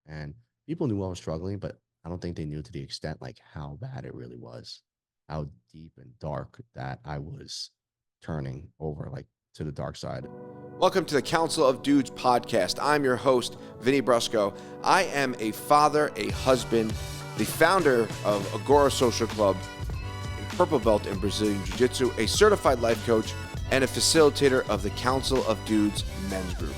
And people knew I was struggling, but I don't think they knew to the extent like how bad it really was, how deep and dark that I was turning over like to the dark side. Welcome to the Council of Dudes podcast. I'm your host, Vinny Brusco. I am a father, a husband, the founder of Agora Social Club, a purple belt in Brazilian Jiu-Jitsu, a certified life coach, and a facilitator of the Council of Dudes men's group.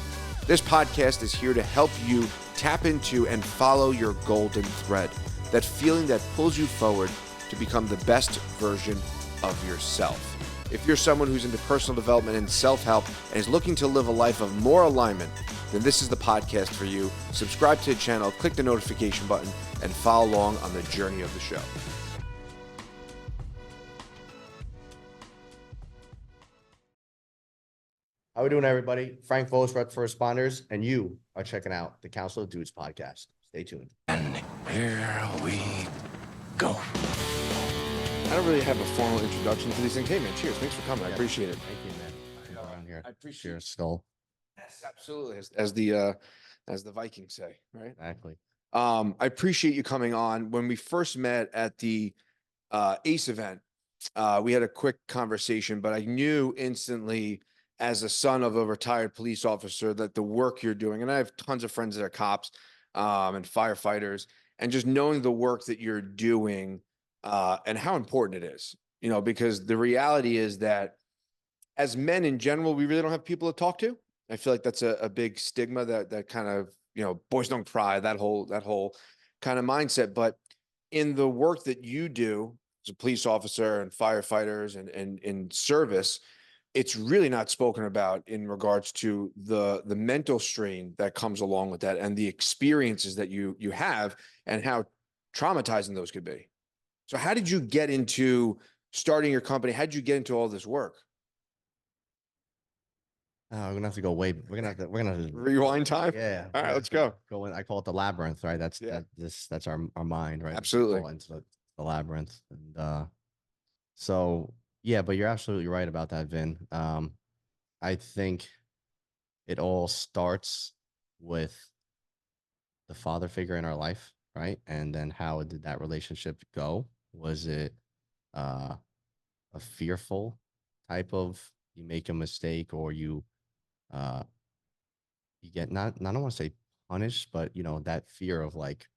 This podcast is here to help you tap into and follow your golden thread, that feeling that pulls you forward to become the best version of yourself. If you're someone who's into personal development and self-help and is looking to live a life of more alignment, then this is the podcast for you. Subscribe to the channel, click the notification button, and follow along on the journey of the show. How we doing, everybody? Frank Voce, Rep for Responders, and you are checking out the Council of Dudes podcast. Stay tuned. And here we go. I don't really have a formal introduction to these things. Hey, man, cheers. Thanks for coming. I appreciate it. Thank you, man. Around here. I appreciate Cheers, Skull. Yes, absolutely. As the Vikings say, right? Exactly. I appreciate you coming on. When we first met at the ACE event, we had a quick conversation, but I knew instantly as a son of a retired police officer that the work you're doing, and I have tons of friends that are cops and firefighters, and just knowing the work that you're doing and how important it is, because the reality is that as men in general, we really don't have people to talk to. I feel like that's a big stigma that kind of, boys don't cry, that whole kind of mindset. But in the work that you do as a police officer and firefighters and in service, it's really not spoken about in regards to the mental strain that comes along with that and the experiences that you have and how traumatizing those could be. So how did you get into starting your company? How did you get into all this work? We're gonna have to go way. We're gonna have to Rewind time. Yeah. All right, let's go. Go in. I call it the labyrinth, right? That's that's our mind, right? Absolutely. Fall into the labyrinth, and so yeah. But you're absolutely right about that, Vin. I think it all starts with the father figure in our life, right? And then how did that relationship go? Was it a fearful type of you make a mistake or you get not I don't want to say punished, but that fear of like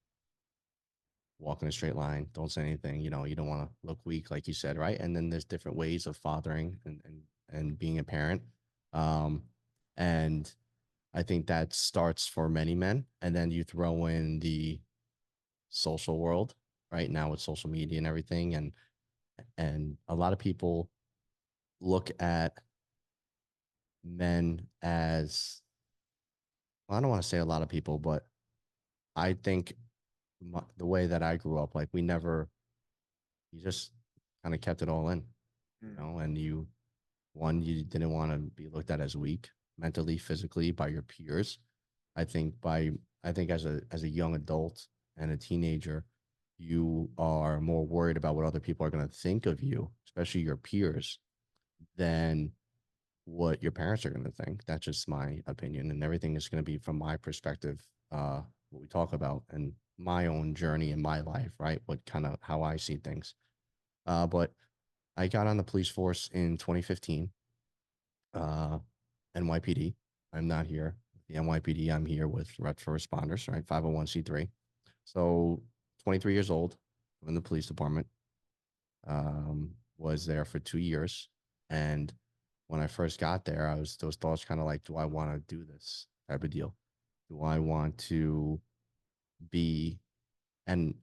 walk in a straight line, don't say anything, you don't want to look weak, like you said, right? And then there's different ways of fathering and being a parent. And I think that starts for many men. And then you throw in the social world right now with social media and everything. And a lot of people look at men as, well, I don't want to say a lot of people, but I think the way that I grew up, like you just kind of kept it all in, and you didn't want to be looked at as weak mentally, physically by your peers. I think as a young adult and a teenager, you are more worried about what other people are going to think of you, especially your peers, than what your parents are going to think. That's just my opinion, and everything is going to be from my perspective, what we talk about and my own journey in my life, right? What kind of how I see things. But I got on the police force in 2015, NYPD. I'm not here with the NYPD. I'm here with Rep for Responders, right? 501c3. So 23 years old, in the police department, was there for 2 years. And when I first got there, those thoughts kind of like, do I want to do this type of deal? Do I want to be, and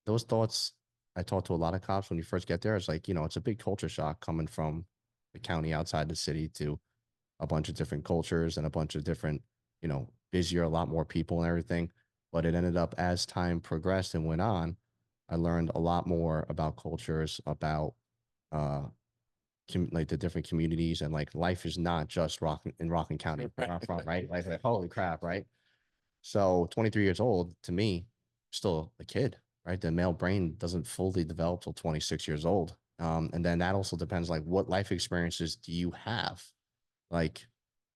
those thoughts, I talked to a lot of cops when you first get there. It's like, it's a big culture shock coming from the county outside the city to a bunch of different cultures and a bunch of different, busier, a lot more people and everything. But it ended up as time progressed and went on, I learned a lot more about cultures, about like the different communities, and like life is not just Rockland County, where I'm from, right? Like holy crap, right? So 23 years old to me, still a kid, right? The male brain doesn't fully develop till 26 years old. And then that also depends, like what life experiences do you have? Like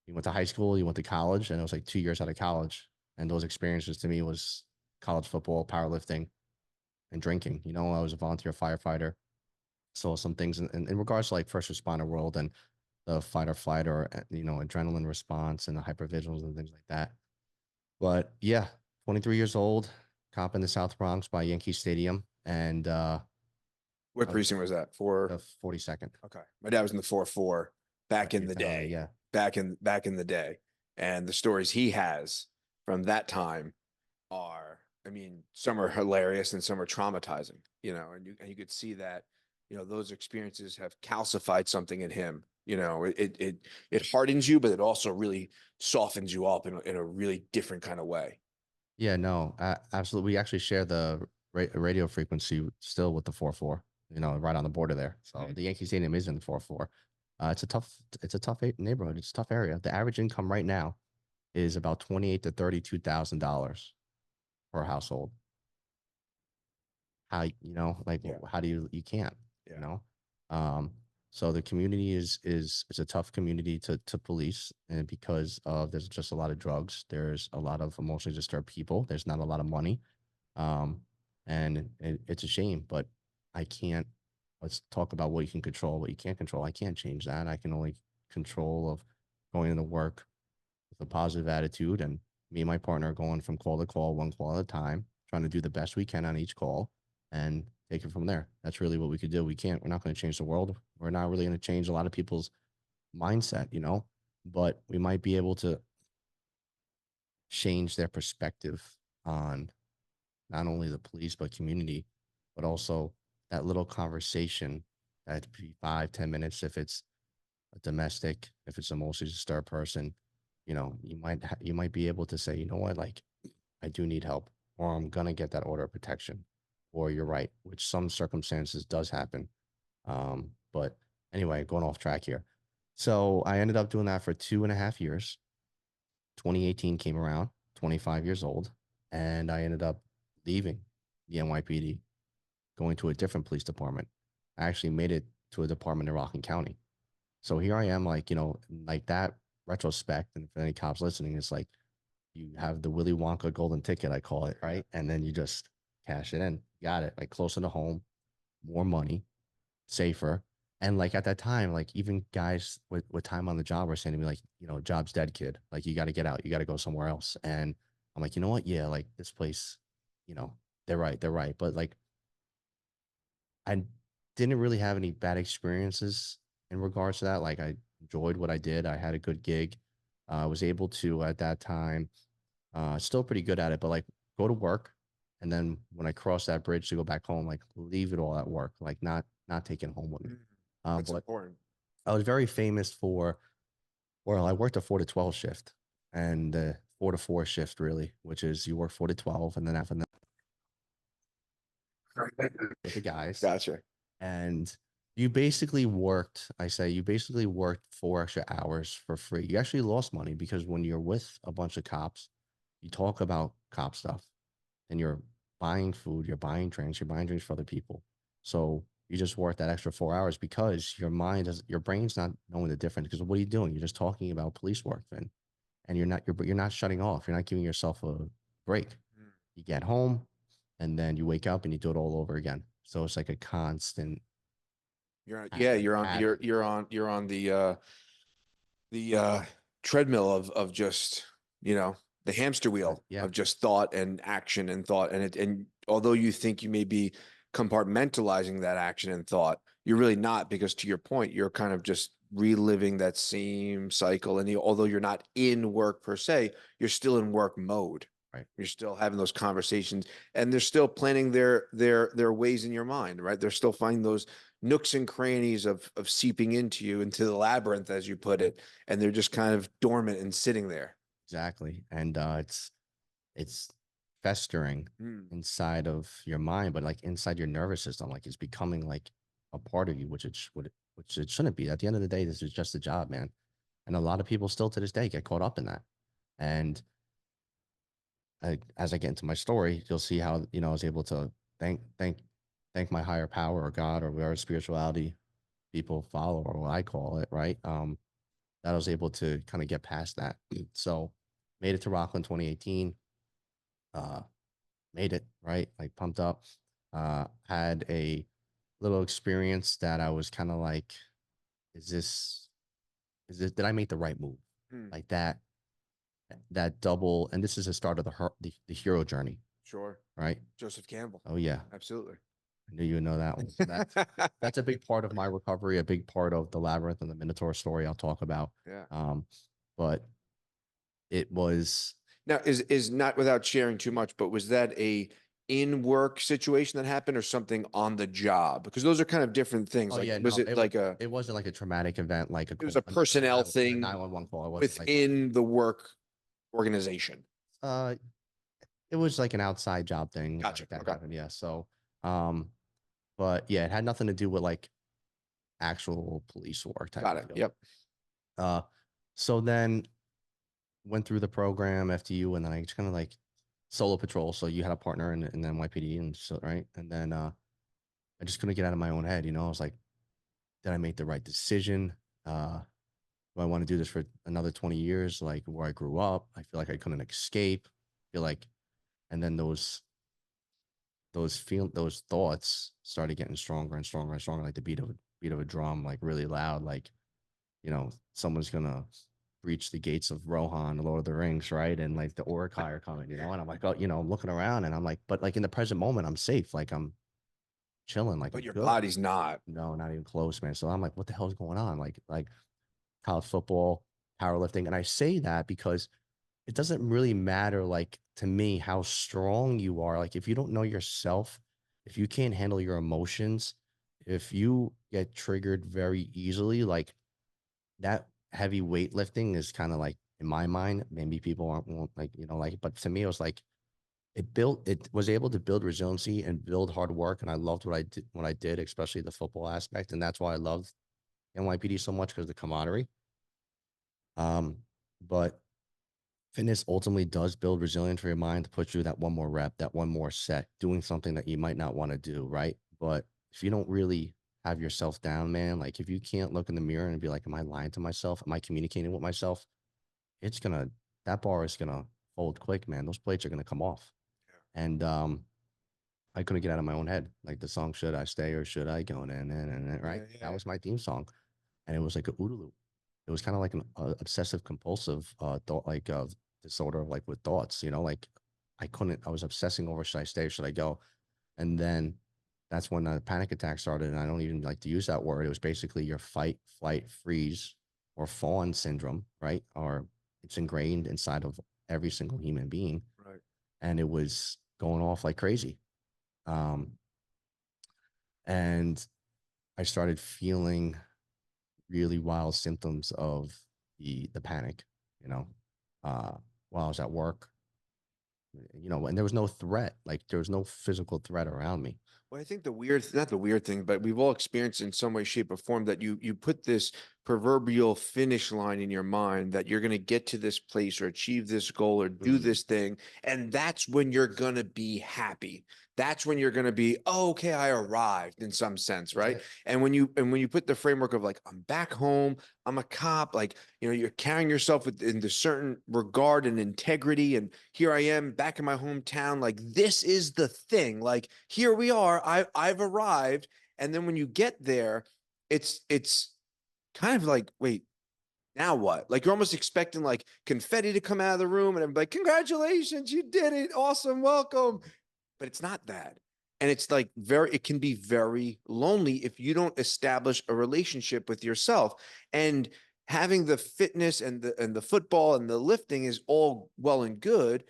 you went to high school, you went to college, and it was like 2 years out of college. And those experiences to me was college football, powerlifting, and drinking. You know, I was a volunteer firefighter. So some things in regards to like first responder world and the fight or flight or adrenaline response and the hypervigilance and things like that. But yeah, 23 years old, cop in the South Bronx by Yankee Stadium, and What I was precinct was that? For the 42nd. okay. My dad was in the 4-4 back in You're the telling me, day. yeah, Back in the day. And the stories he has from that time are, I mean, some are hilarious and some are traumatizing, and you could see that, those experiences have calcified something in him. It hardens you, but it also really softens you up in a really different kind of way. yeah, no, absolutely. We actually share the radio frequency still with the 4-4. Right on the border there. So Mhm. the Yankee Stadium is in the 4-4. It's a tough neighborhood. It's a tough area. The average income right now is about 28 to $32,000 per household. Like Yeah. how do you can't, you Yeah. know? Um, so the community is it's a tough community to police, and because of there's just a lot of drugs, there's a lot of emotionally disturbed people, there's not a lot of money. Um, and it's a shame, but I can't let's talk about what you can control, what you can't control. I can't change that. I can only control of going into work with a positive attitude, and me and my partner going from call to call, one call at a time, trying to do the best we can on each call and take it from there. That's really what we could do. We're not going to change the world. We're not really going to change a lot of people's mindset, but we might be able to change their perspective on not only the police, but community, but also that little conversation that'd be 5, 10 minutes if it's a domestic, if it's a mostly disturbed person, you might be able to say, you know what, like I do need help, or I'm gonna get that order of protection, or you're right, which some circumstances does happen. But anyway, going off track here. So I ended up doing that for 2.5 years. 2018 came around, 25 years old, and I ended up leaving the NYPD, going to a different police department. I actually made it to a department in Rockland County. So here I am, like, like that retrospect. And for any cops listening, it's like you have the Willy Wonka golden ticket, I call it, right? And then you just cash it in. Got it. Like closer to home, more money, safer. And like at that time, like even guys with time on the job were saying to me, like, job's dead, kid. Like you got to get out. You got to go somewhere else. And I'm like, you know what? Yeah, like this place, you know, they're right. They're right. But like I didn't really have any bad experiences in regards to that. Like I enjoyed what I did. I had a good gig. I was able to at that time, still pretty good at it, but like go to work, and then when I cross that bridge to go back home, like leave it all at work, like not taking home with me. Mm. That's But important. I was very famous for, well, I worked a 4 to 12 shift, and the 4 to 4 shift really, which is you work 4 to 12, and then after that with the guys. Gotcha. And you basically worked 4 extra hours for free. You actually lost money because when you're with a bunch of cops, you talk about cop stuff and you're buying food, you're buying drinks for other people. So you just work that extra 4 hours because your brain's not knowing the difference. Because what are you doing? You're just talking about police work then, and you're not shutting off. You're not giving yourself a break. Mm. You get home, and then you wake up and you do it all over again. So it's like a constant You're on, yeah, you're on, pattern. you're on the treadmill of just, the hamster wheel Yeah, of just thought and action and thought. And although you think you may be compartmentalizing that action and thought, you're really not, because to your point, you're kind of just reliving that same cycle. And although you're not in work per se, you're still in work mode. right. You're still having those conversations, and they're still planning their ways in your mind, right? They're still finding those nooks and crannies of seeping into you, into the labyrinth, as you put it, and they're just kind of dormant and sitting there. Exactly. And it's festering Mm. inside of your mind, but like inside your nervous system, like it's becoming like a part of you, which it shouldn't be. At the end of the day, this is just a job, man. And a lot of people still to this day get caught up in that. And as I get into my story, you'll see how, I was able to thank thank thank my higher power or God or whatever spirituality people follow or what I call it, right? That I was able to kind of get past that. So made it to Rockland 2018. uh, made it, right? Like pumped up. Had a little experience that I was kind of like, is this, did I make the right move? Hmm, Like that double, and this is the start of the hero journey, sure. right? Joseph Campbell. Oh yeah, Absolutely. I knew you would know that one. So that's a big part of my recovery, a big part of the labyrinth and the Minotaur story I'll talk about. Yeah. But it was, Now, is not without sharing too much, but was that a in work situation that happened or something on the job? Because those are kind of different things. oh Like, yeah, was no, it like a, it wasn't like a traumatic event, like a it was call, a personnel a thing 911 call. It wasn't like, within the work organization? uh, it was like an outside job thing Gotcha. like that Okay. happened. Yeah. So, um, but yeah, it had nothing to do with like actual police work type Got of it. deal. Yep. Uh, so then went through the program FDU, and then I just kind of like solo patrol. So you had a partner in the NYPD, and so right, and then I just couldn't get out of my own head. You know, I was like, did I make the right decision? Do I want to do this for another 20 years? Like where I grew up, I feel like I couldn't escape. I feel like, and then those thoughts started getting stronger and stronger and stronger, like the beat of a drum, like really loud, like someone's gonna breach the gates of Rohan, the Lord of the Rings, right? And like the Uruk-hai are coming, and I'm like, oh, I'm looking around and I'm like, but like in the present moment, I'm safe, like I'm chilling, like But I'm your good. body's not. No, not even close, man. So I'm like, what the hell is going on? Like college football, powerlifting, and I say that because it doesn't really matter, like to me, how strong you are. Like if you don't know yourself, if you can't handle your emotions, if you get triggered very easily, like that heavy weightlifting is kind of like in my mind, maybe people aren't won't like, like, but to me, it was like it was able to build resiliency and build hard work. And I loved what I did, especially the football aspect. And that's why I loved NYPD so much because of the camaraderie. But fitness ultimately does build resilience for your mind to push you that one more rep, that one more set, doing something that you might not want to do, right? But if you don't really have yourself down, man, like if you can't look in the mirror and be like, am I lying to myself? Am I communicating with myself? It's gonna that bar is gonna fold quick, man. Those plates are gonna come off. And I couldn't get out of my own head. Like the song "Should I Stay or Should I Go?" And right, Yeah. that Yeah. was my theme song, and it was like a OODA loop. It was kind of like an obsessive compulsive thought, like disorder, like with thoughts. Like I was obsessing over should I stay or should I go, and then that's when the panic attack started. And I don't even like to use that word. It was basically your fight, flight, freeze, or fawn syndrome, right? Or it's ingrained inside of every single human being, Right. and it was going off like crazy. Um, and I started feeling really wild symptoms of the panic, you know, uh, while I was at work, and there was no threat, like there was no physical threat around me. Well, I think the weird, not the weird thing, but we've all experienced in some way, shape, or form that you put this proverbial finish line in your mind that you're going to get to this place or achieve this goal or do Mm. this thing, and that's when you're going to be happy. That's when you're going to be, oh, okay, I arrived in some sense, That's right? it. And when you put the framework of like, I'm back home, I'm a cop, like you're carrying yourself with in the certain regard and integrity, and here I am back in my hometown, like this is the thing, like here we are, I've arrived. And then when you get there, it's kind of like, wait, now what? Like you're almost expecting like confetti to come out of the room and I'm like, congratulations, you did it, awesome, welcome. But it's not that. And it's like it can be very lonely if you don't establish a relationship with yourself. And having the fitness and the football and the lifting is all well and good,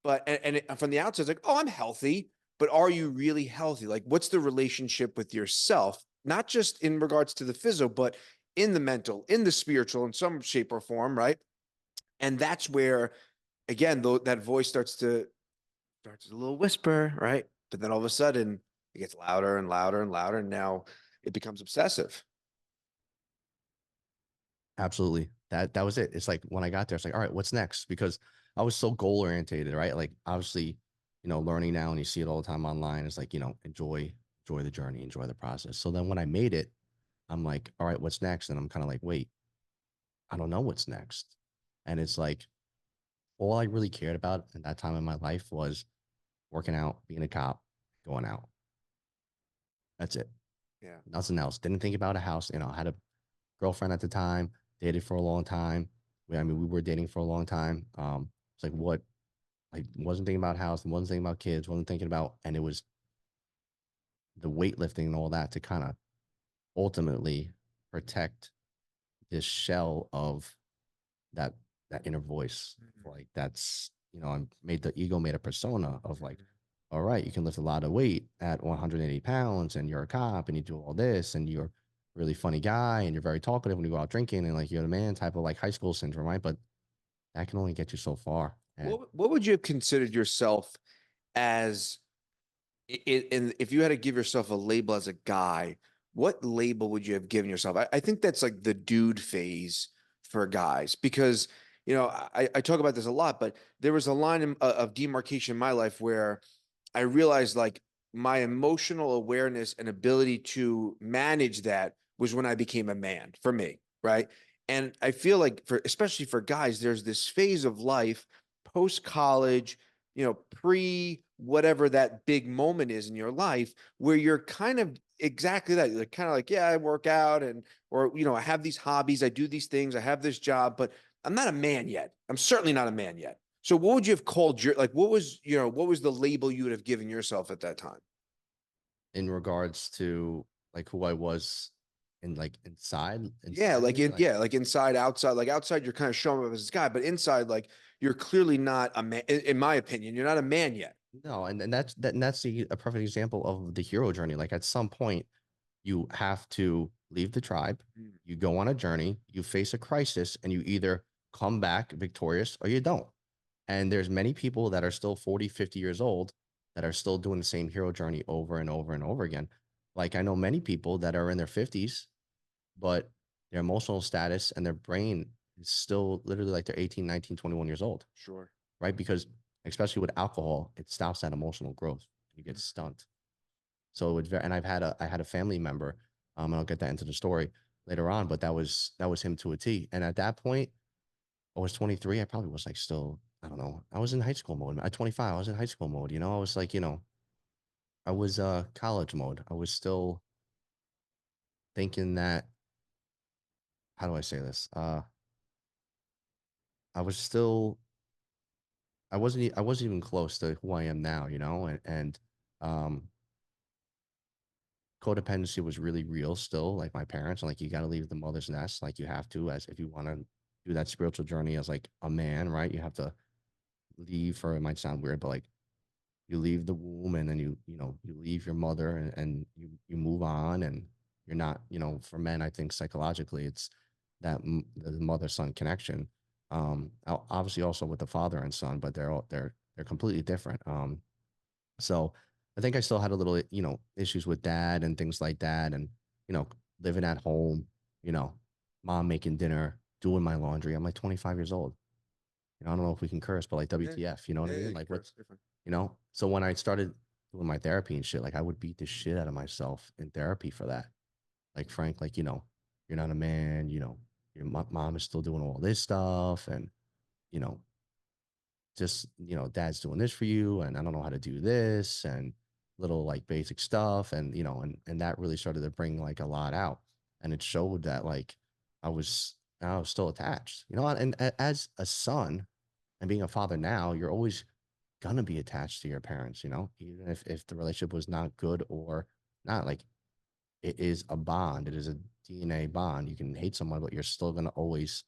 but from the outside, it's like, oh, I'm healthy, but are you really healthy? Like, what's the relationship with yourself? Not just in regards to the physical, but in the mental, in the spiritual, in some shape or form, right? And that's where, again, though, that voice starts as a little whisper, right? But then all of a sudden, it gets louder and louder and louder, and now it becomes obsessive. Absolutely. That was it. It's like when I got there, it's like, all right, what's next? Because I was so goal orientated, right? Like obviously, learning now and you see it all the time online. It's like, enjoy the journey, enjoy the process. So then when I made it, I'm like, all right, what's next? And I'm kind of like, wait, I don't know what's next. And it's like all I really cared about at that time in my life was working out, being a cop, going out. That's it. Yeah. Nothing else. Didn't think about a house. You know, I had a girlfriend at the time, dated for a long time. I mean, we were dating for a long time. It's like what I wasn't thinking about house, wasn't thinking about kids, wasn't thinking about, and it was the weightlifting and all that to kind of ultimately protect this shell of that inner voice. Like that's, you know, I made the ego made a persona of like, all right, you can lift a lot of weight at 180 pounds and you're a cop and you do all this and you're a really funny guy and you're very talkative when you go out drinking and like you're the man type of like high school syndrome, right? But that can only get you so far. And What would you have considered yourself as and if you had to give yourself a label as a guy, what label would you have given yourself? I think that's like the dude phase for guys because, you know, I talk about this a lot, but there was a line of demarcation in my life where I realized like my emotional awareness and ability to manage that was when I became a man for me, right? And I feel like for especially for guys, there's this phase of life post college, you know, pre whatever that big moment is in your life where you're kind of exactly that. You're kind of like, yeah, I work out and or you know, I have these hobbies, I do these things, I have this job, but I'm not a man yet. I'm certainly not a man yet. So what would you have called your like what was, you know, what was the label you would have given yourself at that time? in regards to like who I was in like Yeah, inside of like me, in like yeah, like inside, outside, like outside you're kind of showing up as this guy, but inside, like you're clearly not a man, in my opinion, you're not a man yet. no, and that's a perfect example of the hero journey. Like at some point, you have to leave the tribe, Mm. you go on a journey, you face a crisis, and you either come back victorious or you don't. And there's many people that are still 40, 50 years old that are still doing the same hero journey over and over and over again. Like I know many people that are in their 50s, but their emotional status and their brain is still literally like they're 18, 19, 21 years old, Sure. right? Because especially with alcohol, it stops that emotional growth. You get Mhm. stunned. So it would very, and I had a family member, and I'll get that into the story later on, but that was him to a T. And at that point, I was 23. I probably was like still, I don't know. I was in high school mode. At 25, I was in high school mode. You know, I was like, you know, I was college mode. I was still thinking that, how do I say this? I was still, I wasn't even close to who I am now, you know, and um codependency was really real still, like my parents, and like you got to leave the mother's nest, like you have to, as if you want to do that spiritual journey as like a man, right? You have to leave, for it might sound weird, but like you leave the womb and then you know you leave your mother and you move on and you're not, you know, for men I think psychologically it's that the mother son connection, obviously also with the father and son, but they're completely different. So I think I still had a little, you know, issues with dad and things like that, and you know, living at home, you know, mom making dinner, doing my laundry. I'm like 25 years old. You know, I don't know if we can curse, but like Yeah, WTF, you know what I yeah, mean? you Like curse. what's, Different. you know? So when I started doing my therapy and shit, like I would beat the shit out of myself in therapy for that. Like Frank, like, you know, you're not a man, you know, your mom is still doing all this stuff and, you know, just, you know, dad's doing this for you and I don't know how to do this and little like basic stuff. And, you know, and that really started to bring like a lot out. And it showed that like I was still attached, you know, and as a son and being a father now, you're always gonna be attached to your parents, you know, even if the relationship was not good or not, like it is a bond, it is a DNA bond. You can hate someone, but you're still gonna always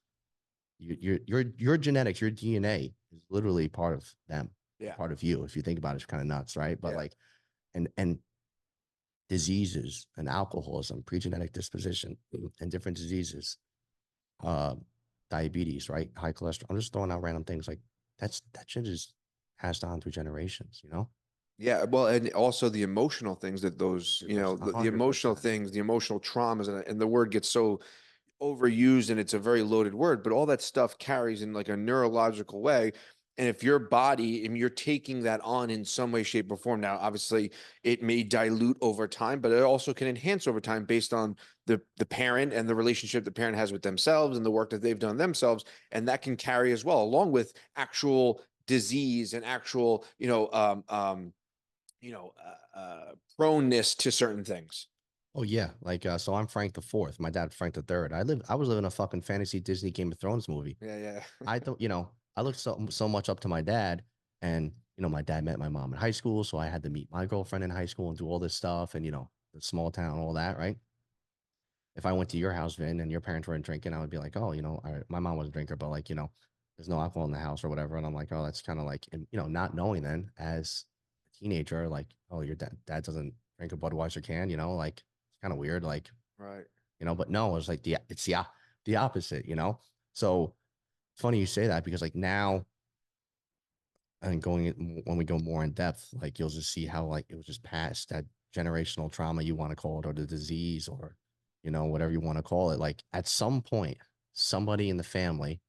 your genetics, your DNA is literally part of them, Yeah, part of you. If you think about it, it's kind of nuts, right? But yeah, like, and diseases and alcoholism, pre-genetic disposition, and different diseases, uh, diabetes, right? High cholesterol. I'm just throwing out random things like that shit is passed on through generations, you know? yeah. Well, and also the emotional things that those, Hundred you know, percent, a the hundred emotional percent. things, the emotional traumas, and the word gets so overused and it's a very loaded word, but all that stuff carries in like a neurological way. And if your body and you're taking that on in some way, shape, or form, now obviously it may dilute over time, but it also can enhance over time based on the parent and the relationship the parent has with themselves and the work that they've done themselves, and that can carry as well, along with actual disease and actual proneness to certain things. Oh yeah, like so I'm Frank the Fourth. My dad Frank the Third. I was living a fucking fantasy Disney Game of Thrones movie. Yeah, yeah. I don't, I looked so much up to my dad, and my dad met my mom in high school, so I had to meet my girlfriend in high school and do all this stuff, and the small town, all that, right? If I went to your house, Vin, and your parents weren't drinking, I would be like, oh, my mom was a drinker, but like, there's no alcohol in the house or whatever, and I'm like, oh, that's kind of like, and, not knowing then as a teenager, like, oh, your dad doesn't drink a Budweiser can, like it's kind of weird, like, Right. but no, it's like the opposite, So it's funny you say that because like now and when we go more in depth, like you'll just see how like it was just past that generational trauma you want to call it, or the disease, or whatever you want to call it. Like at some point, somebody in the family,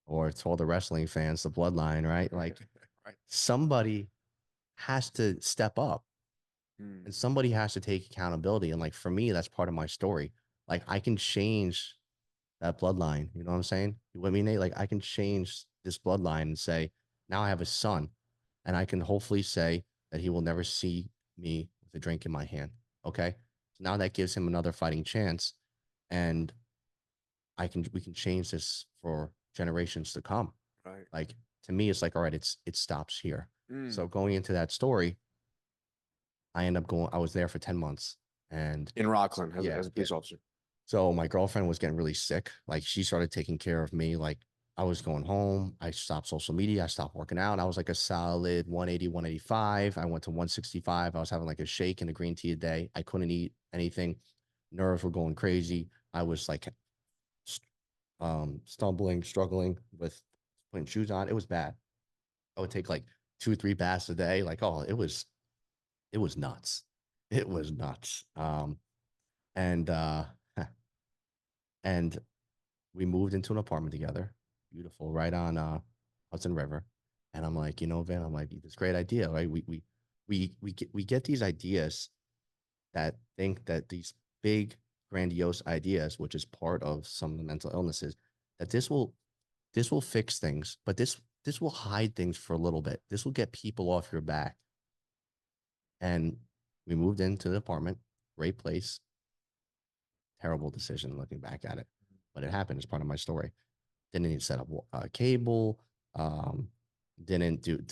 or to all the wrestling fans, the bloodline, right? Like Right. somebody has to step up, and somebody has to take accountability. And like for me, that's part of my story. Like I can change that bloodline. You know what I'm saying? You with me, Nate? Like I can change this bloodline and say, now I have a son, and I can hopefully say that he will never see me with a drink in my hand. Okay. So now that gives him another fighting chance. And we can change this for generations to come. Right. Like to me, it's like, all right, it stops here. Mm. So going into that story, I was there for 10 months, and In Rockland as, yeah, as a police officer. so my girlfriend was getting really sick. Like she started taking care of me. Like I was going home. I stopped social media. I stopped working out. I was like a solid 180, 185. I went to 165. I was having like a shake and a green tea a day. I couldn't eat anything. Nerves were going crazy. I was like stumbling, struggling with putting shoes on. It was bad. I would take like 2, 3 baths a day. Like, oh, it was nuts. It was nuts. And and we moved into an apartment together, beautiful, right on Hudson River. And I'm like, Vin, I'm like, this great idea, right? We get these ideas that think that these big, grandiose ideas, which is part of some of the mental illnesses, that this will fix things, but this will hide things for a little bit. This will get people off your back. And we moved into the apartment, great place, terrible decision looking back at it, but it happened as part of my story. Didn't even set up cable, um,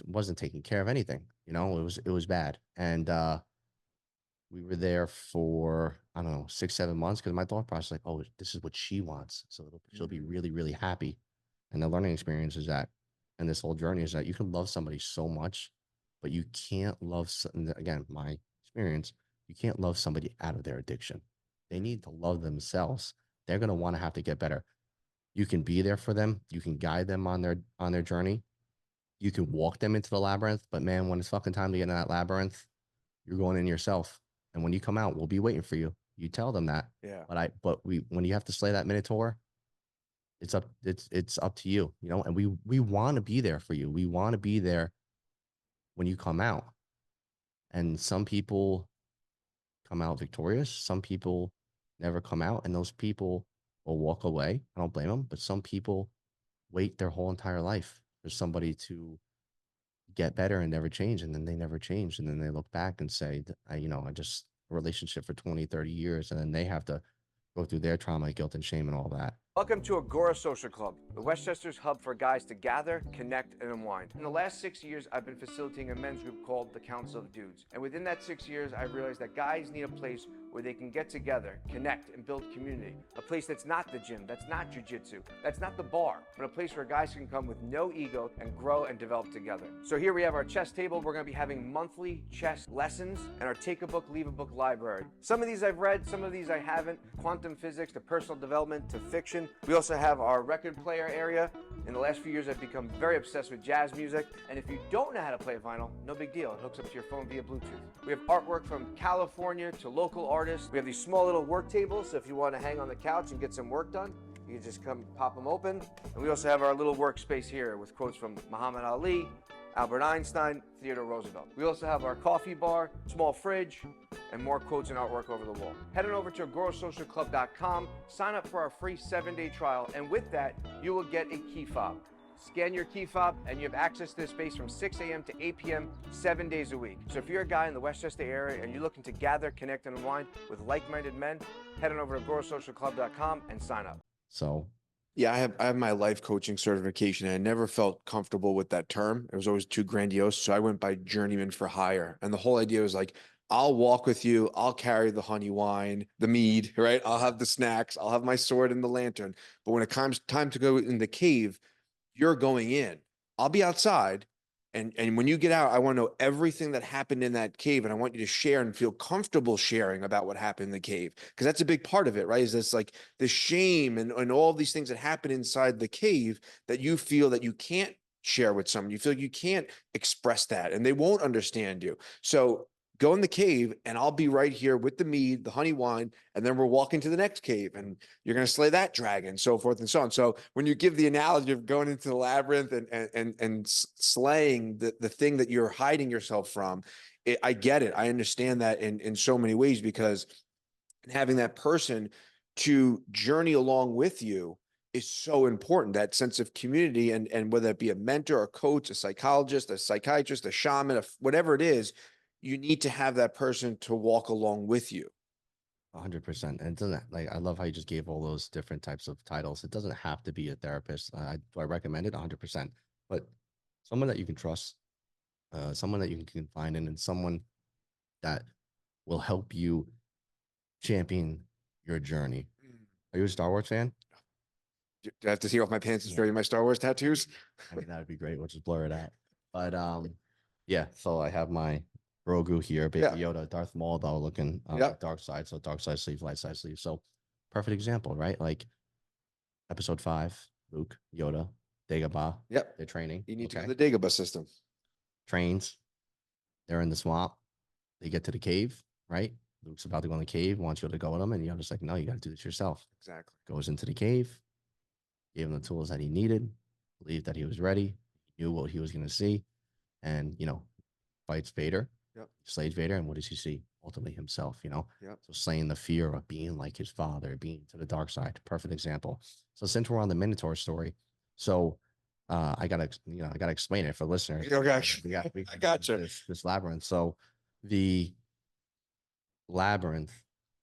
wasn't taking care of anything. It was bad. And we were there for, I don't know, 6, 7 months, because my thought process like, oh, this is what she wants. So she'll be really, really happy. And the learning experience is that, and this whole journey is that you can love somebody so much, but you can't love, again, my experience, you can't love somebody out of their addiction. They need to love themselves. They're going to want to have to get better. You can be there for them. You can guide them on their journey. You can walk them into the labyrinth, but man, when it's fucking time to get in that labyrinth, you're going in yourself. And when you come out, we'll be waiting for you. You tell them that. Yeah. But when you have to slay that Minotaur, it's up to you, and we want to be there for you. We want to be there when you come out. And some people come out victorious. Some people never come out, and those people will walk away. I don't blame them, but some people wait their whole entire life for somebody to get better and never change, and then they never change, and then they look back and say, I just a relationship for 20, 30 years, and then they have to go through their trauma, guilt, and shame, and all that. Welcome to Agora Social Club, the Westchester's hub for guys to gather, connect, and unwind. In the last 6 years, I've been facilitating a men's group called the Council of Dudes. And within that 6 years, I've realized that guys need a place where they can get together, connect, and build community. A place that's not the gym, that's not jujitsu, that's not the bar, but a place where guys can come with no ego and grow and develop together. So here we have our chess table. We're gonna be having monthly chess lessons and our take a book, leave a book library. Some of these I've read, some of these I haven't. Quantum physics to personal development to fiction. We also have our record player area. In the last few years, I've become very obsessed with jazz music. And if you don't know how to play vinyl, no big deal. It hooks up to your phone via Bluetooth. We have artwork from California to local artists. We have these small little work tables, so if you want to hang on the couch and get some work done. You can just come pop them open. And we also have our little workspace here with quotes from Muhammad Ali, Albert Einstein, Theodore Roosevelt. We also have our coffee bar, small fridge, and more quotes and artwork over the wall. Head on over to agorasocialclub.com, sign up for our free 7-day trial, and with that, you will get a key fob. Scan your key fob, and you have access to this space from 6 a.m. to 8 p.m., 7 days a week. So if you're a guy in the Westchester area and you're looking to gather, connect, and unwind with like-minded men, head on over to agorasocialclub.com and sign up. So Yeah, I have my life coaching certification, and I never felt comfortable with that term. It was always too grandiose. So I went by journeyman for hire. And the whole idea was like, I'll walk with you, I'll carry the honey wine, the mead, right? I'll have the snacks, I'll have my sword and the lantern. But when it comes time to go in the cave, you're going in. I'll be outside. And when you get out, I want to know everything that happened in that cave. And I want you to share and feel comfortable sharing about what happened in the cave. Because that's a big part of it, right? Is this like the shame and all these things that happen inside the cave that you feel that you can't share with someone. You feel like you can't express that and they won't understand you. So go in the cave and I'll be right here with the mead, the honey wine, and then we're walking to the next cave and you're going to slay that dragon, so forth and so on. So when you give the analogy of going into the labyrinth and slaying the thing that you're hiding yourself from, I get it. I understand that in so many ways, because having that person to journey along with you is so important. That sense of community, and whether it be a mentor, a coach, a psychologist, a psychiatrist, a shaman, whatever it is, you need to have that person to walk along with you. 100%. And it doesn't, like, I love how you just gave all those different types of titles. It doesn't have to be a therapist. Do I recommend it? 100%. But someone that you can trust, someone that you can confide in, and someone that will help you champion your journey. Are you a Star Wars fan? Do I have to take off my pants and show you my Star Wars tattoos? I mean, that would be great. We'll just blur it out. But yeah, so I have my Grogu here, Baby Yoda, Darth Maul, though, looking dark side. So dark side sleeve, light side sleeve. So perfect example, right? Like episode 5, Luke, Yoda, Dagobah. Yep. They're training. You need to have the Dagobah system. Trains. They're in the swamp. They get to the cave, right? Luke's about to go in the cave, wants Yoda to go with him, and Yoda's like, no, you got to do this yourself. Exactly. Goes into the cave, gave him the tools that he needed, believed that he was ready, knew what he was going to see, and, fights Vader, slays Vader, and what does he see? Ultimately himself, So slaying the fear of being like his father, being to the dark side, perfect example. So since we're on the Minotaur story, so I gotta explain it for listeners. Okay. I got you. This labyrinth. So the labyrinth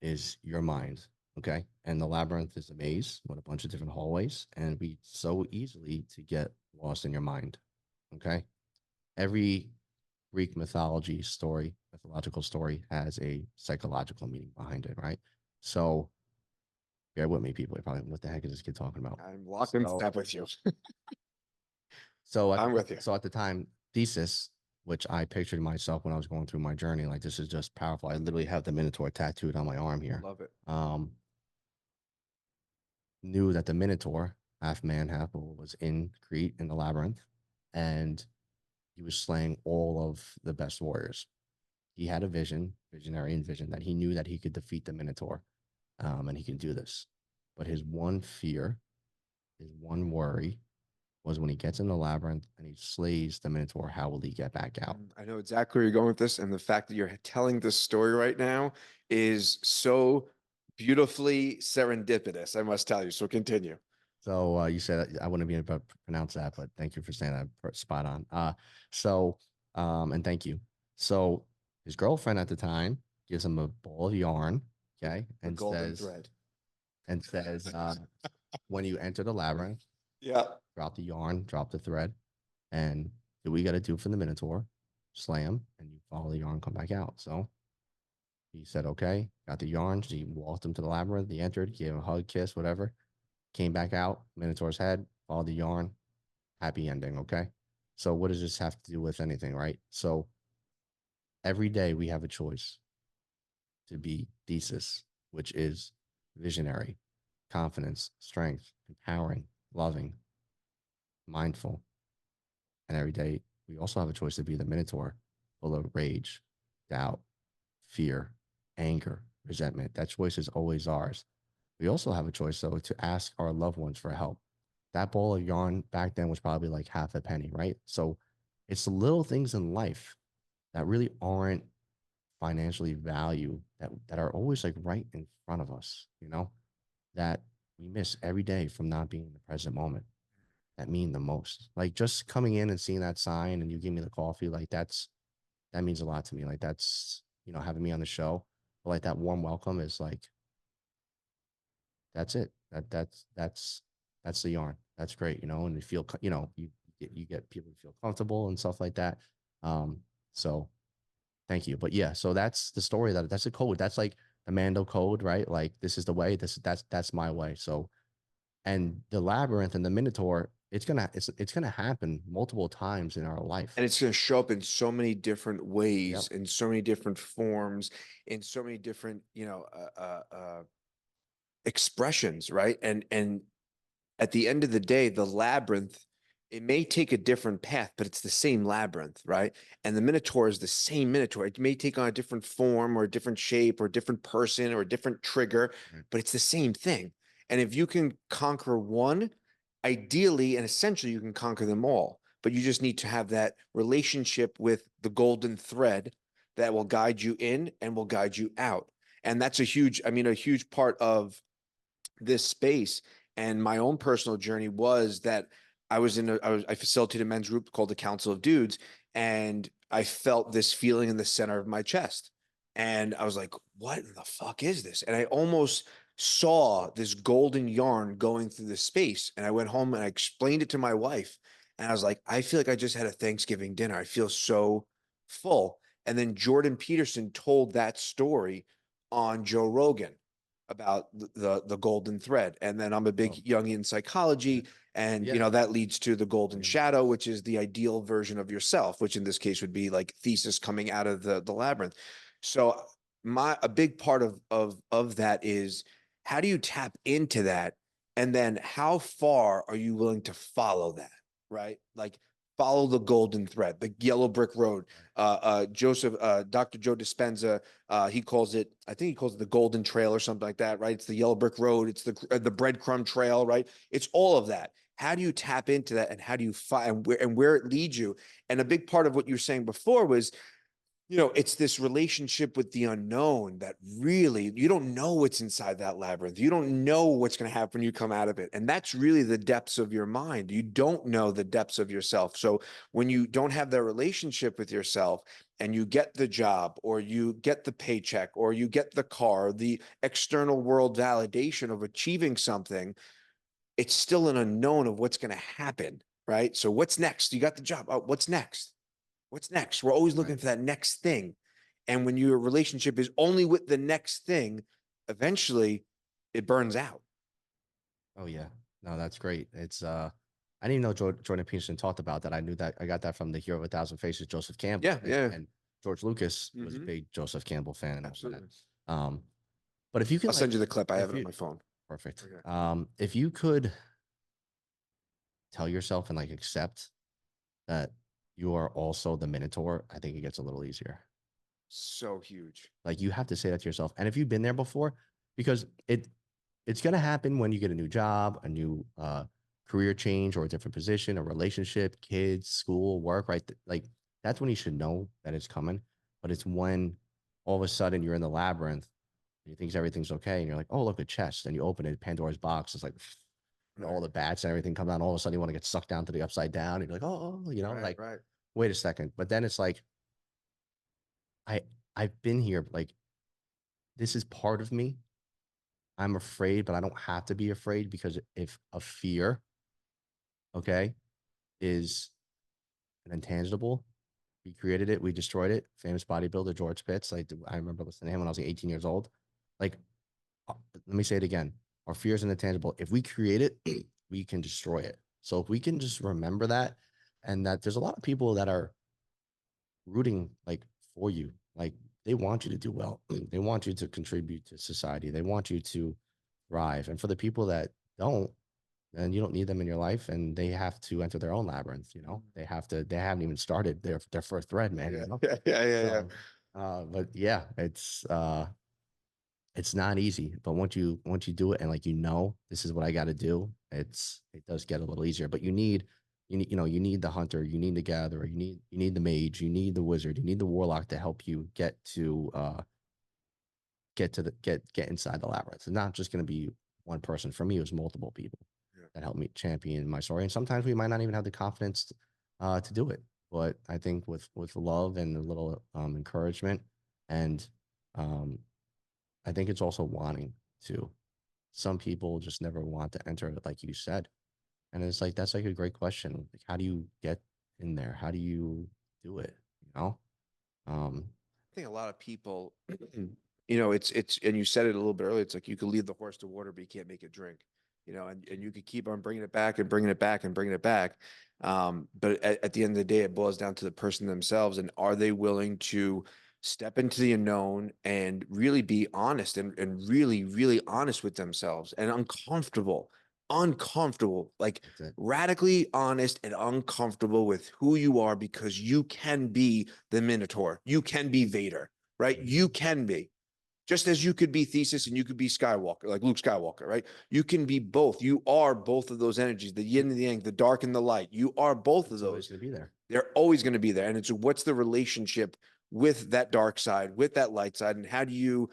is your mind, okay? And the labyrinth is a maze with a bunch of different hallways, and we so easily to get lost in your mind, okay? Every Greek mythological story has a psychological meaning behind it, right? So bear with me, people. You're probably, what the heck is this kid talking about? I'm locked in step with you. I'm with you. So at the time, Thesis, which I pictured myself when I was going through my journey, like, this is just powerful. I literally have the Minotaur tattooed on my arm here. Love it. Knew that the Minotaur, half man, half bull, was in Crete in the labyrinth, and he was slaying all of the best warriors. He had a visionary vision that he knew that he could defeat the Minotaur, and he could do this. But his one fear, his one worry, was when he gets in the labyrinth and he slays the Minotaur, how will he get back out? I know exactly where you're going with this, and the fact that you're telling this story right now is so beautifully serendipitous, I must tell you. So continue. So you said I wouldn't be able to pronounce that, but thank you for saying that. Spot on. And thank you. So his girlfriend at the time gives him a ball of yarn, okay, and golden thread, and says, when you enter the labyrinth, drop the yarn, drop the thread, and do what you got to do for the Minotaur, slay him, and you follow the yarn, come back out. So he said, okay, got the yarn. She walked him to the labyrinth. He entered, gave him a hug, kiss, whatever. Came back out, Minotaur's head, followed the yarn, happy ending, okay? So what does this have to do with anything, right? So every day we have a choice to be Thesis, which is visionary, confidence, strength, empowering, loving, mindful. And every day we also have a choice to be the Minotaur, full of rage, doubt, fear, anger, resentment. That choice is always ours. We also have a choice though to ask our loved ones for help. That bowl of yarn back then was probably like half a penny, right? So it's the little things in life that really aren't financially valued that are always like right in front of us, that we miss every day from not being in the present moment, that mean the most. Like just coming in and seeing that sign and you give me the coffee, like that means a lot to me. Like that's, having me on the show. But like that warm welcome is like, that's it. That's the yarn. That's great, and you feel, you get people to feel comfortable and stuff like that. So thank you. But yeah, so that's the story, that's a code. That's like the Mando code, right? Like this is the way, that's my way. So, and the labyrinth and the Minotaur, it's gonna happen multiple times in our life. And it's going to show up in so many different ways, Yep. in so many different forms, in so many different, expressions, right? And at the end of the day, the labyrinth, it may take a different path, but it's the same labyrinth, right? And the Minotaur is the same Minotaur. It may take on a different form or a different shape or a different person or a different trigger, Right. but it's the same thing. And if you can conquer one, ideally and essentially, you can conquer them all. But you just need to have that relationship with the golden thread that will guide you in and will guide you out. And that's a huge part of this space. And my own personal journey was that I facilitated a men's group called the Council of Dudes, and I felt this feeling in the center of my chest. And I was like, what in the fuck is this? And I almost saw this golden yarn going through the space. And I went home and I explained it to my wife. And I was like, I feel like I just had a Thanksgiving dinner. I feel so full. And then Jordan Peterson told that story on Joe Rogan about the golden thread. And then I'm a big Oh, Jungian psychology, and yeah. that leads to the golden Yeah. shadow, which is the ideal version of yourself, which in this case would be like Theseus coming out of the labyrinth. So a big part of that is, how do you tap into that, and then how far are you willing to follow that, right? Like follow the golden thread, the yellow brick road. Dr. Joe Dispenza, he calls it, I think he calls it the golden trail or something like that, right? It's the yellow brick road. It's the breadcrumb trail, right? It's all of that. How do you tap into that, and how do you find where it leads you? And a big part of what you were saying before was, it's this relationship with the unknown that really, you don't know what's inside that labyrinth. You don't know what's going to happen when you come out of it. And that's really the depths of your mind. You don't know the depths of yourself. So when you don't have that relationship with yourself, and you get the job or you get the paycheck or you get the car, the external world validation of achieving something, it's still an unknown of what's going to happen, right? So what's next? You got the job. Oh, what's next? What's next? We're always looking Right. for that next thing. And when your relationship is only with the next thing, eventually it burns out. Oh yeah. No, that's great. I didn't even know Jordan Peterson talked about that. I knew that I got that from the Hero of a Thousand Faces, Joseph Campbell. Yeah, yeah. And George Lucas was a Mhm. big Joseph Campbell fan and all that. Absolutely. Um, but if you can I'll send like, you the clip. I have if it on you my phone. perfect. Okay. If you could tell yourself and like accept that you are also the Minotaur, I think it gets a little easier. So huge. Like you have to say that to yourself. And if you've been there before, because it's gonna happen when you get a new job, a new career change, or a different position, a relationship, kids, school, work, right? Like that's when you should know that it's coming. But it's when all of a sudden you're in the labyrinth and you think everything's okay, and you're like, oh, look, a chest, and you open it, Pandora's box. It's like all the bats and everything come down. All of a sudden you want to get sucked down to the upside down. And you're like, oh, Right, like, right. wait a second. But then it's like, I I've been here. Like this is part of me. I'm afraid, but I don't have to be afraid, because if a fear, okay, is an intangible, we created it, we destroyed it. Famous bodybuilder George Pitts. Like I remember listening to him when I was like 18 years old. Like, let me say it again. Our fear is an intangible. If we create it, we can destroy it. So if we can just remember that, and that there's a lot of people that are rooting like for you. Like they want you to do well. They want you to contribute to society. They want you to thrive. And for the people that don't, then you don't need them in your life, and they have to enter their own labyrinth. They haven't even started their first thread, man. Yeah, yeah, yeah, yeah, yeah. So but yeah, it's it's not easy, but once you do it and like this is what I got to do, it does get a little easier. But you need the hunter, you need the gatherer, you need the mage, you need the wizard, you need the warlock to help you get inside the labyrinth. It's not just going to be one person. For me, it was multiple people that helped me champion my story. And sometimes we might not even have the confidence to do it. But I think with love and a little encouragement, and um, I think it's also wanting to. Some people just never want to enter it, like you said. And it's like that's like a great question. Like, how do you get in there? How do you do it? You know? Um, I think a lot of people, it's, and you said it a little bit earlier. It's like you could lead the horse to water, but you can't make it drink, and you could keep on bringing it back and bringing it back and bringing it back. But at the end of the day, it boils down to the person themselves. And are they willing to step into the unknown and really be honest and really, really honest with themselves and uncomfortable, like that's it. radically honest and uncomfortable with who you are, because you can be the Minotaur. You can be Vader, right? You can be. Just as you could be Thesis and you could be Skywalker, like Luke Skywalker, right? You can be both. You are both of those energies, the yin and the yang, the dark and the light. You are both It's of always those. going to be there. They're always going to be there. And it's what's the relationship with that dark side, with that light side, and how do you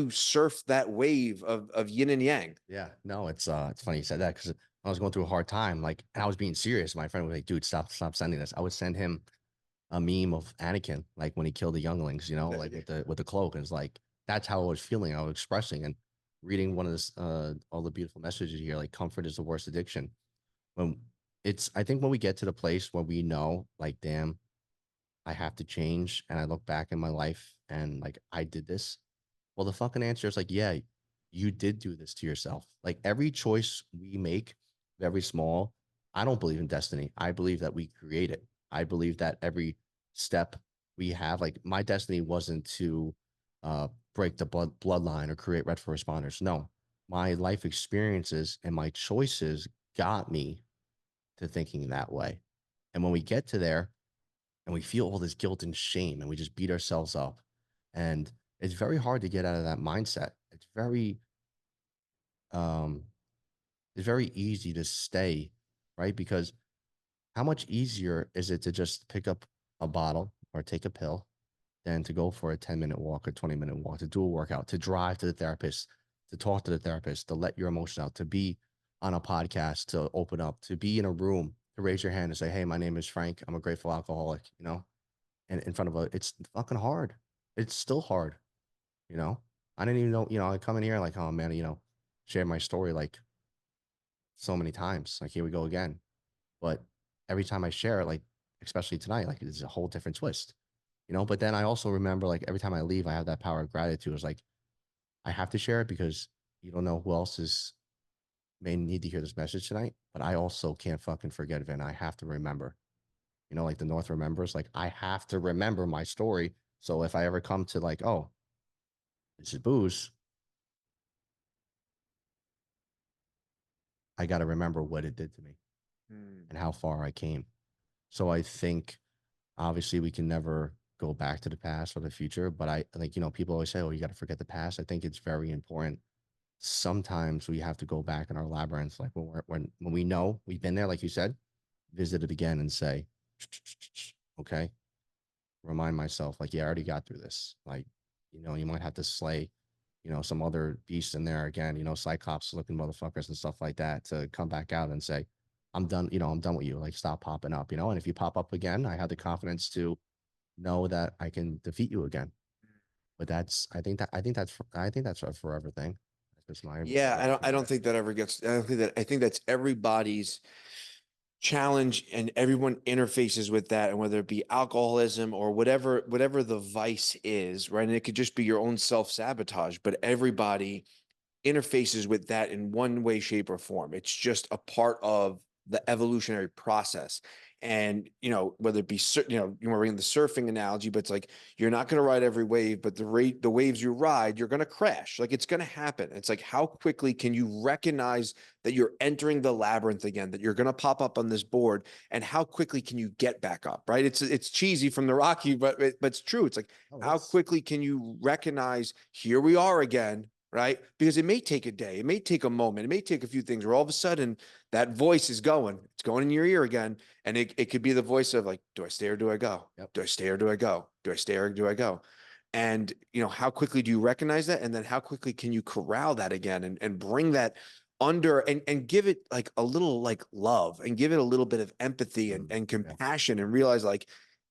surf that wave of yin and yang? Yeah, no, it's funny you said that because I was going through a hard time, like, and I was being serious. My friend was like, "Dude, stop sending this." I would send him a meme of Anakin, like when he killed the younglings, like with the cloak, and it's like that's how I was feeling. I was expressing and reading one of this, all the beautiful messages here, like comfort is the worst addiction. When I think when we get to the place where we know, like, damn, I have to change, and I look back in my life and like I did this. Well, the fucking answer is like, yeah, you did do this to yourself. Like every choice we make, very small, I don't believe in destiny. I believe that we create it. I believe that every step we have, like my destiny wasn't to break the bloodline or create red for responders. No, my life experiences and my choices got me to thinking that way. And when we get to there, and we feel all this guilt and shame and we just beat ourselves up, and it's very hard to get out of that mindset. Um it's very easy to stay, right? Because how much easier is it to just pick up a bottle or take a pill than to go for a 10-minute walk or 20-minute walk, to do a workout, to drive to the therapist, to talk to the therapist, to let your emotion out, to be on a podcast, to open up, to be in a room, to raise your hand and say, "Hey, my name is Frank. I'm a grateful alcoholic," and in front of it's fucking hard. It's still hard, you know. I didn't even know, I come in here like, oh man, share my story like so many times. Like here we go again. But every time I share it, like especially tonight, like it's a whole different twist, But then I also remember like every time I leave, I have that power of gratitude. It's like I have to share it because you don't know who else may need to hear this message tonight. But I also can't fucking forget it, and I have to remember. Like the North remembers. Like I have to remember my story. So if I ever come to like, oh, this is booze, I got to remember what it did to me Hmm. and how far I came. So I think obviously we can never go back to the past or the future, but I like, people always say, oh, you got to forget the past. I think it's very important. Sometimes we have to go back in our labyrinths, like when we know we've been there, like you said, visit it again and say, okay, remind myself, like, yeah, I already got through this. Like, you might have to slay, some other beast in there again, Cyclops looking motherfuckers and stuff like that to come back out and say, I'm done, I'm done with you. Like, stop popping up, and if you pop up again, I have the confidence to know that I can defeat you again. But I think that's a forever thing. That's just my Yeah, way I of don't I looking at don't it. think that ever gets I don't think that I think that's everybody's challenge, and everyone interfaces with that, and whether it be alcoholism or whatever the vice is, right? And it could just be your own self-sabotage, but everybody interfaces with that in one way, shape, or form. It's just a part of the evolutionary process. And, whether it be, you were bringing the surfing analogy, but it's like, you're not going to ride every wave, but the waves you ride, you're going to crash. Like, it's going to happen. It's like, how quickly can you recognize that you're entering the labyrinth again, that you're going to pop up on this board, and how quickly can you get back up, right? It's cheesy from the Rocky, but it's true. It's like, how quickly can you recognize, here we are again, right? Because it may take a day, it may take a moment, it may take a few things where all of a sudden that voice is it's going in your ear again. And it could be the voice of like, do I stay or do I go? Yep. Do I stay or do I go? Do I stay or do I go? And, how quickly do you recognize that? And then how quickly can you corral that again and bring that under and give it like a little like love and give it a little bit of empathy and compassion and realize like,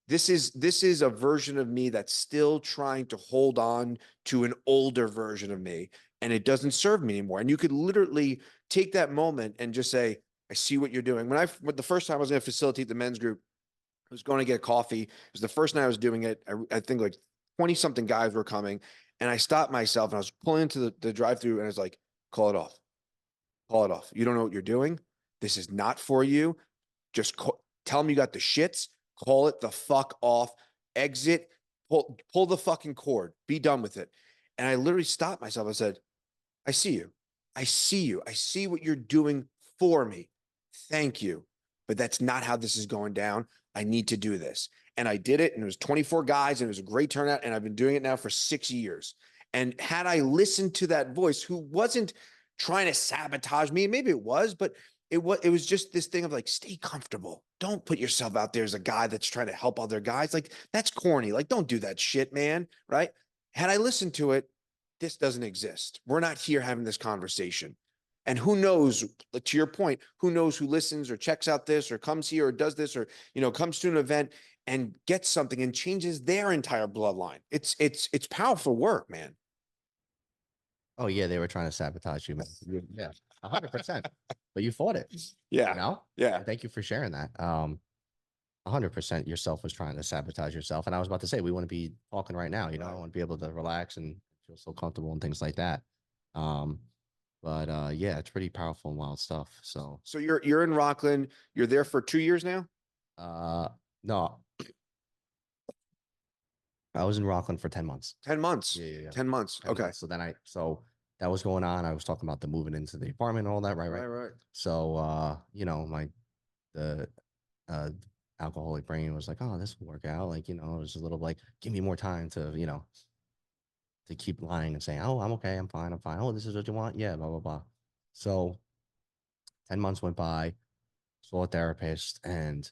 this is a version of me that's still trying to hold on to an older version of me, and it doesn't serve me anymore. And you could literally take that moment and just say, I see what you're doing. When the first time I was going to facilitate the men's group, I was going to get coffee. It was the first night I was doing it. I think like 20 something guys were coming, and I stopped myself and I was pulling into the drive-through, and I was like, call it off. Call it off. You don't know what you're doing. This is not for you. Just tell them you got the shits. Call it the fuck off. Exit. Pull the fucking cord. Be done with it. And I literally stopped myself. I said, I see you. I see you. I see what you're doing for me. Thank you. But that's not how this is going down. I need to do this. And I did it. And it was 24 guys, and it was a great turnout. And I've been doing it now for 6 years. And had I listened to that voice, who wasn't trying to sabotage me, maybe it was, but it was just this thing of like, stay comfortable. Don't put yourself out there as a guy that's trying to help other guys. Like, that's corny. Like, don't do that shit, man. Right? Had I listened to it, this doesn't exist. We're not here having this conversation. And who knows, to your point, who knows who listens or checks out this or comes here or does this or, comes to an event and gets something and changes their entire bloodline. It's powerful work, man. Oh yeah, they were trying to sabotage you, man. Yeah, 100%. But you fought it. Yeah. Yeah. And thank you for sharing that. 100% yourself was trying to sabotage yourself. And I was about to say, we want to be talking right now, I want to be able to relax and feel so comfortable and things like that. But yeah, it's pretty powerful and wild stuff. So you're in Rockland. You're there for 2 years now? No, I was in Rockland for 10 months. 10 months. Yeah. 10 months. 10 okay. months. So that was going on. I was talking about the moving into the apartment and all that, right? Right. So the alcoholic brain was like, oh, this will work out. Like, it was a little like, give me more time to, to keep lying and saying, oh, I'm okay, I'm fine. Oh, this is what you want? Yeah, blah, blah, blah. So 10 months went by, saw a therapist, and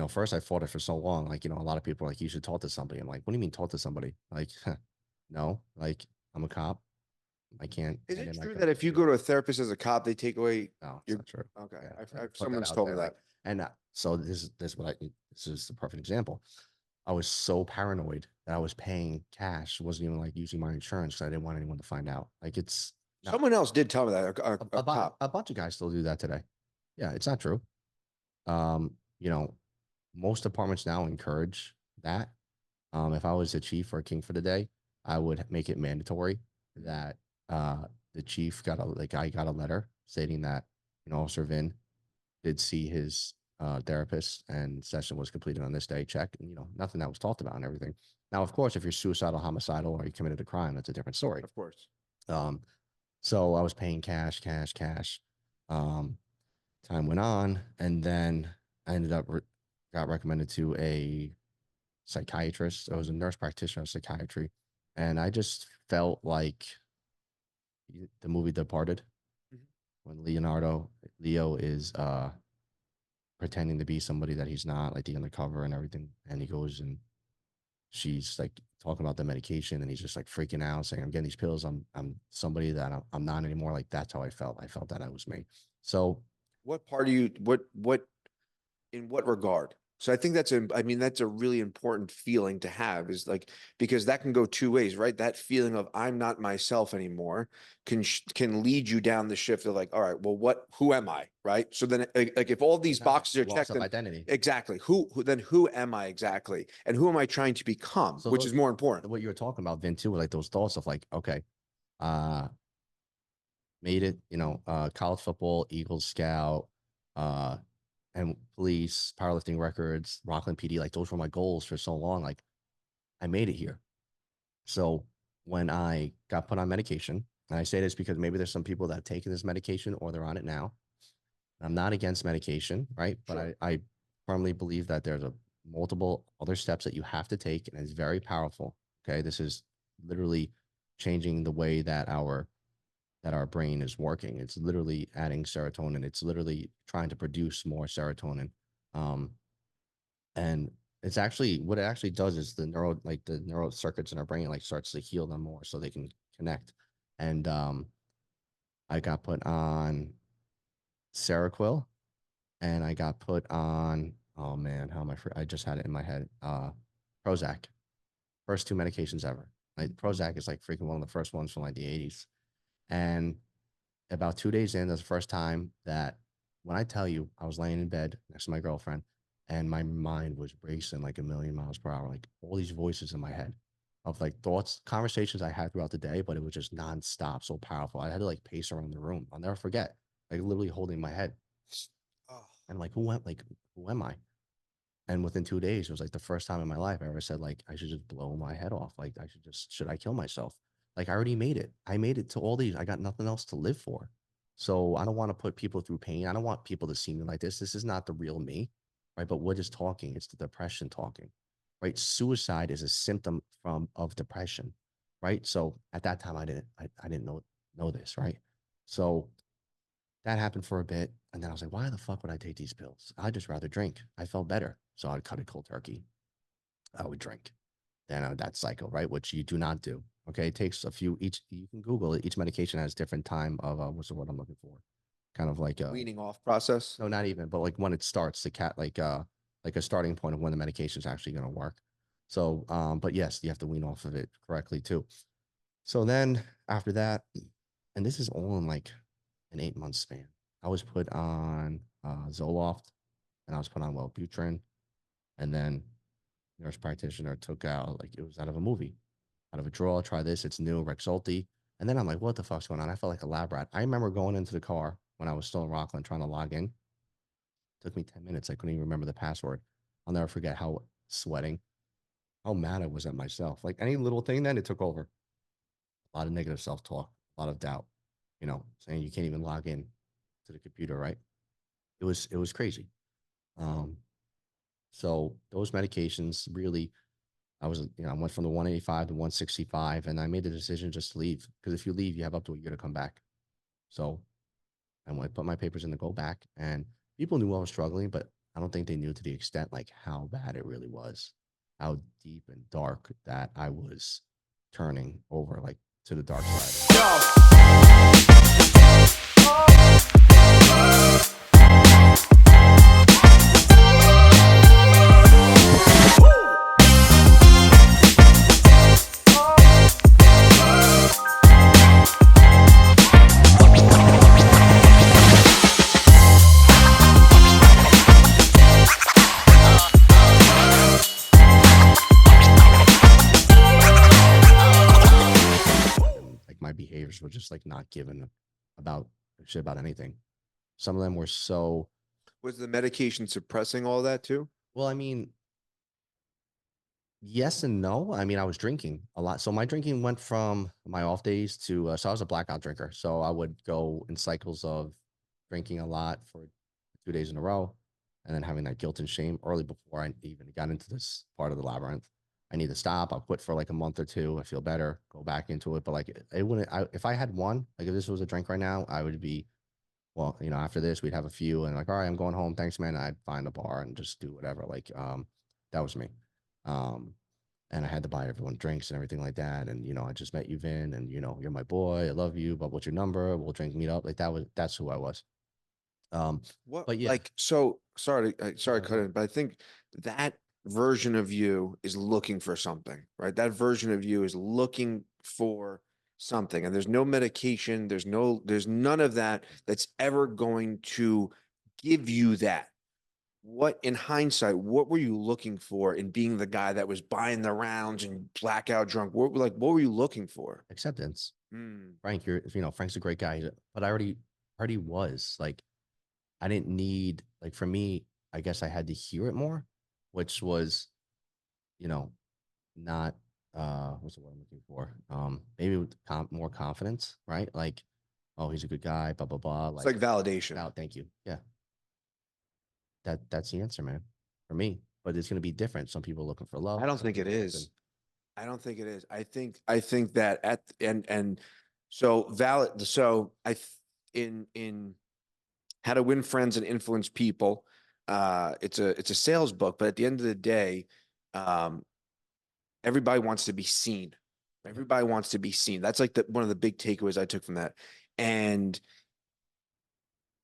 first I fought it for so long. Like, a lot of people are like, you should talk to somebody. I'm like, what do you mean talk to somebody? Like, no, like, I'm a cop. I can't. Is it true that if you go to a therapist as a cop, they take away No, it's your? not true. Okay, Yeah, someone's told me that. like, and so this is this is the perfect example. I was so paranoid that I was paying cash. It wasn't even like using my insurance because I didn't want anyone to find out. Like, it's no. Someone else did tell me that. A cop. A bunch of guys still do that today. Yeah, it's not true. Most departments now encourage that. If I was a chief or a king for the day, I would make it mandatory that the chief got a letter stating that Officer Vin did see his therapist and session was completed on this day. Check, and nothing that was talked about and everything. Now, of course, if you're suicidal, homicidal, or you committed a crime, that's a different story. Of course. So I was paying cash. Time went on, and then I ended up got recommended to a psychiatrist. I was a nurse practitioner of psychiatry, and I just felt like the movie Departed, when Leo is pretending to be somebody that he's not, like the undercover and everything, and he goes and she's like talking about the medication, and he's just like freaking out, saying, "I'm getting these pills. I'm somebody that I'm not anymore." Like, that's how I felt. I felt that I was me. So, what part of you? What? In what regard? So I think that's a really important feeling to have, is like, because that can go two ways, right? That feeling of I'm not myself anymore can lead you down the shift of like, all right, well, who am I? Right. So then like if all these boxes are checked, then identity. Exactly. Who am I exactly? And who am I trying to become? So which is more important. What you were talking about, Vin, too, were like those thoughts of like, okay, made it, college football, Eagle Scout, and police, powerlifting records, Rockland PD, like those were my goals for so long. Like I made it here. So when I got put on medication, and I say this because maybe there's some people that have taken this medication or they're on it now. I'm not against medication, right? But Sure. I firmly believe that there's a multiple other steps that you have to take, and it's very powerful. Okay. This is literally changing the way that our brain is working. It's literally adding serotonin. It's literally trying to produce more serotonin. Um, and it's actually what it actually does is the neural circuits in our brain like starts to heal them more so they can connect. And I got put on Seroquel and I got put on, oh man, how am I just had it in my head. Prozac. First two medications ever. Like Prozac is like freaking one of the first ones from like the 80s. And about 2 days in, that's the first time that when I tell you I was laying in bed next to my girlfriend and my mind was racing like a million miles per hour, like all these voices in my head of like thoughts, conversations I had throughout the day, but it was just nonstop, so powerful. I had to like pace around the room. I'll never forget, like literally holding my head. Oh. And like, who am I? And within 2 days, it was like the first time in my life I ever said, like, I should just blow my head off. Like, should I kill myself? Like, I already made it. I made it to all these. I got nothing else to live for. So I don't want to put people through pain. I don't want people to see me like this. This is not the real me, right? But what is talking? It's the depression talking, right? Suicide is a symptom of depression, right? So at that time, I didn't know this, right? So that happened for a bit. And then I was like, why the fuck would I take these pills? I'd just rather drink. I felt better. So I'd cut it cold turkey. I would drink. Then that cycle, right? Which you do not do. Okay. It takes a few, you can Google it. Each medication has different time of, what's the word I'm looking for? Kind of like, Weaning off process. no, not even, but like when it starts, like a starting point of when the medication is actually going to work. So, but yes, you have to wean off of it correctly too. So then after that, and this is all in like an 8 month span. I was put on Zoloft and I was put on Wellbutrin. And then nurse practitioner took out, like it was out of a movie, out of a drawer. Try this. It's new, Rexulti. And then I'm like, what the fuck's going on? I felt like a lab rat. I remember going into the car when I was still in Rockland trying to log in. It took me 10 minutes. I couldn't even remember the password. I'll never forget how sweating, how mad I was at myself. Like any little thing then it took over. A lot of negative self-talk, a lot of doubt, saying you can't even log in to the computer, right? It was crazy. Um, so those medications really, I went from the 185 to 165, and I made the decision just to leave because if you leave, you have up to a year to come back. So I went, put my papers in to go back, and people knew I was struggling, but I don't think they knew to the extent like how bad it really was, how deep and dark that I was turning over like to the dark side. And like my behaviors were just like not given about shit about anything. Some of them were so, Was the medication suppressing all that too? well, I mean, yes and no. I mean, I was drinking a lot. So my drinking went from my off days to, so I was a blackout drinker. So I would go in cycles of drinking a lot for 2 days in a row and then having that guilt and shame early before I even got into this part of the labyrinth. I need to stop. I'll quit for like a month or two. I feel better, go back into it. But like it wouldn't, if I had one, like if this was a drink right now, I would be, well, after this, we'd have a few and like, all right, I'm going home. Thanks, man. I'd find a bar and just do whatever. Like, that was me. Um, and I had to buy everyone drinks and everything like that. And, I just met you, Vin, and, you're my boy. I love you, but what's your number? We'll drink, meet up. Like that's who I was. What, But yeah, like, so sorry, sorry, Yeah, cut in, but I think that version of you is looking for something, right? That version of you is looking for something, and there's no medication, there's none of that that's ever going to give you that. What, in hindsight, what were you looking for in being the guy that was buying the rounds and blackout drunk? What were you looking for? acceptance. Hmm. Frank's a great guy, but I already was like, I didn't need like for me, I guess I had to hear it more, which was, you know, not what's the word I'm looking for? Maybe with more confidence, right? Like, oh, he's a good guy, blah blah blah. It's Like, like validation. thank you. Yeah, that's the answer, man, for me. But it's gonna be different. Some people are looking for love. I don't Some think it people are looking. is. I don't think it is. I think that and so valid. So in How to Win Friends and Influence People, it's a sales book, but at the end of the day, um, everybody wants to be seen. Everybody wants to be seen. That's like one of the big takeaways I took from that. And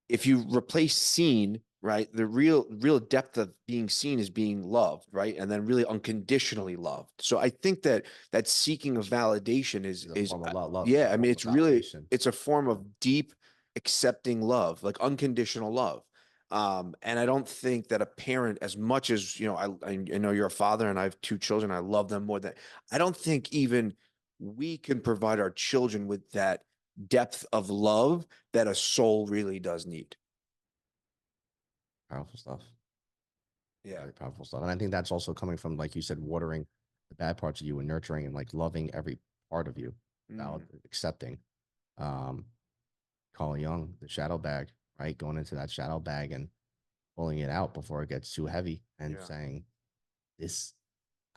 if you replace seen, right, the real depth of being seen is being loved, right, and then really unconditionally loved. So I think that seeking of validation It's a is form of love. It's a yeah, I mean form of it's really validation. it's a form of deep accepting love, like unconditional love. And I don't think that a parent, as much as I know you're a father and I have two children, I love them more than I don't think even we can provide our children with that depth of love that a soul really does need. Powerful stuff. Yeah. Very powerful stuff. And I think that's also coming from, like you said, watering the bad parts of you and nurturing and like loving every part of you, about accepting. Um, Carl Jung, the shadow bag, right? Going into that shadow bag and pulling it out before it gets too heavy and Yeah. saying, this,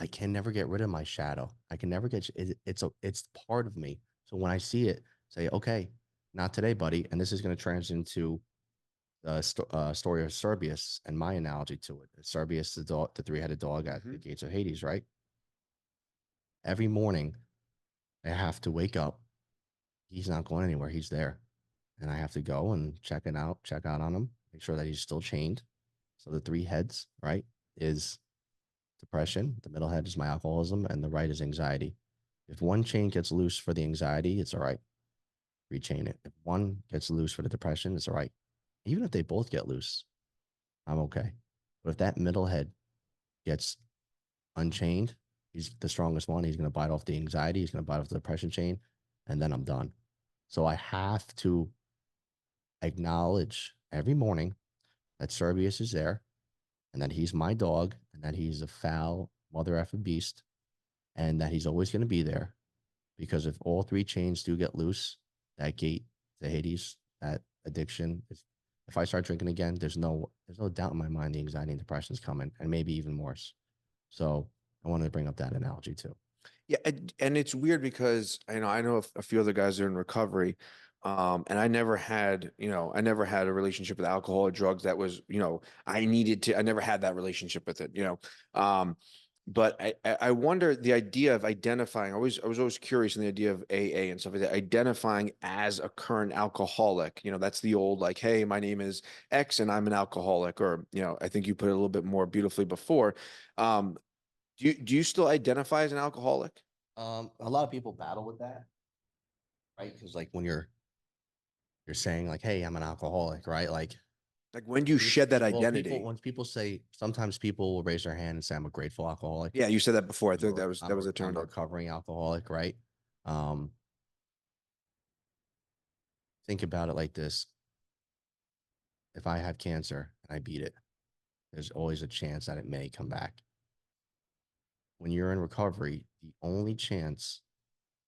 I can never get rid of my shadow. I can never get it's part of me. So when I see it, say, okay, not today, buddy. And this is going to transition into the story of Cerberus and my analogy to it. Cerberus, the dog, the three-headed dog at the gates of Hades, right? Every morning, I have to wake up. He's not going anywhere. He's there, and I have to go and check out on him, make sure that he's still chained. So the three heads, right, is depression. The middle head is my alcoholism, and the right is anxiety. If one chain gets loose for the anxiety, it's all right. Rechain it. If one gets loose for the depression, it's all right. Even if they both get loose, I'm okay. But if that middle head gets unchained, he's the strongest one. He's going to bite off the anxiety. He's going to bite off the depression chain, and then I'm done. So I have to acknowledge every morning that Cerberus is there, and that he's my dog, and that he's a foul mother effer beast, and that he's always going to be there. Because if all three chains do get loose, that gate to Hades, that addiction is. If I start drinking again, there's no doubt in my mind the anxiety and depression is coming, and maybe even worse. So I wanted to bring up that analogy too. Yeah, and it's weird because I know a few other guys that are in recovery, and I never had a relationship with alcohol or drugs that was, I never had that relationship with it. But I wonder the idea of identifying. I was always curious in the idea of AA and stuff like that. Identifying as a current alcoholic, that's the old like, hey, my name is X and I'm an alcoholic, or I think you put it a little bit more beautifully before. Um, do you still identify as an alcoholic? A lot of people battle with that, right? Because like when you're saying like, "Hey, I'm an alcoholic," right? Like Like when do you shed that people identity? when people say, sometimes people will raise their hand and say, "I'm a grateful alcoholic," Yeah, you said that before. I think or that was a turn I'm a on. recovering alcoholic," right? Um, think about it like this: if I have cancer and I beat it, there's always a chance that it may come back. When you're in recovery, the only chance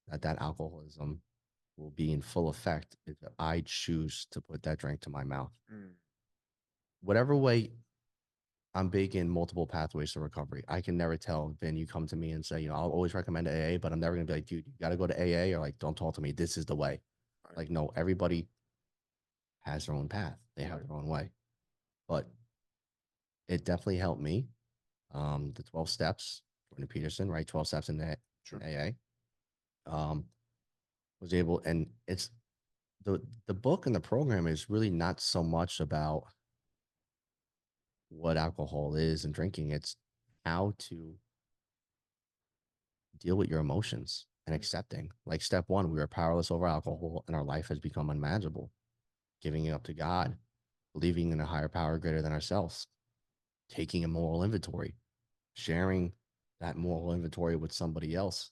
that that alcoholism will be in full effect if I choose to put that drink to my mouth. Mm. Whatever way, I'm big in multiple pathways to recovery. I can never tell. Then you come to me and say, I'll always recommend AA, but I'm never gonna be like, dude, you got to go to AA, or like, don't talk to me. This is the way. Right. Like, no, everybody has their own path. They have their own way. But it definitely helped me. The 12 steps, Jordan Peterson, right? 12 steps in the Sure. AA. Was able, and it's the book and the program is really not so much about what alcohol is and drinking. It's how to deal with your emotions and accepting. Like step one, we were powerless over alcohol and our life has become unmanageable. Giving it up to God, believing in a higher power greater than ourselves, taking a moral inventory, sharing that moral inventory with somebody else,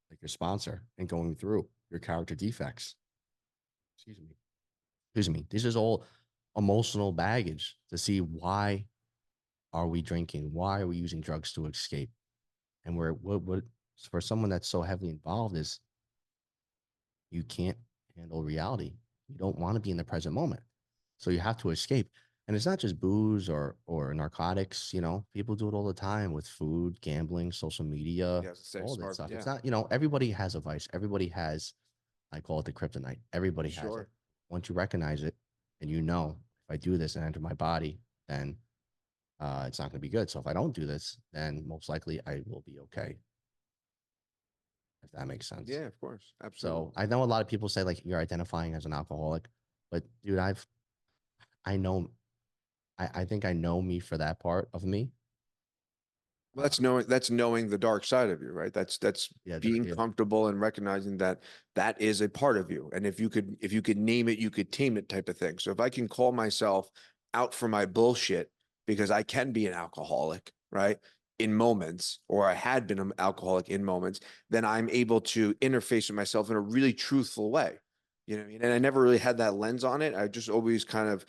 like your sponsor, and going through your character defects. Excuse me. Excuse me. This is all emotional baggage to see why are we drinking? Why are we using drugs to escape? And what for someone that's so heavily involved is you can't handle reality. You don't want to be in the present moment. So you have to escape. And it's not just booze or narcotics, you know, people do it all the time with food, gambling, social media, Yeah, say all that smart. stuff. Yeah, It's not, you know, everybody has a vice. Everybody has, I call it the kryptonite. Everybody has it. sure. Once you recognize it and you know, if I do this and enter my body, then it's not going to be good. So if I don't do this, then most likely I will be okay, if that makes sense. Yeah, of course. Absolutely. So I know a lot of people say like you're identifying as an alcoholic, but dude, I know, I think I know me for that part of me. Well, Uh, that's knowing the dark side of you, right? That's yeah, being yeah, comfortable and recognizing that that is a part of you. And if you could name it, you could tame it type of thing. So if I can call myself out for my bullshit because I can be an alcoholic, right? In moments, or I had been an alcoholic in moments, then I'm able to interface with myself in a really truthful way. You know what I mean? And I never really had that lens on it. I just always kind of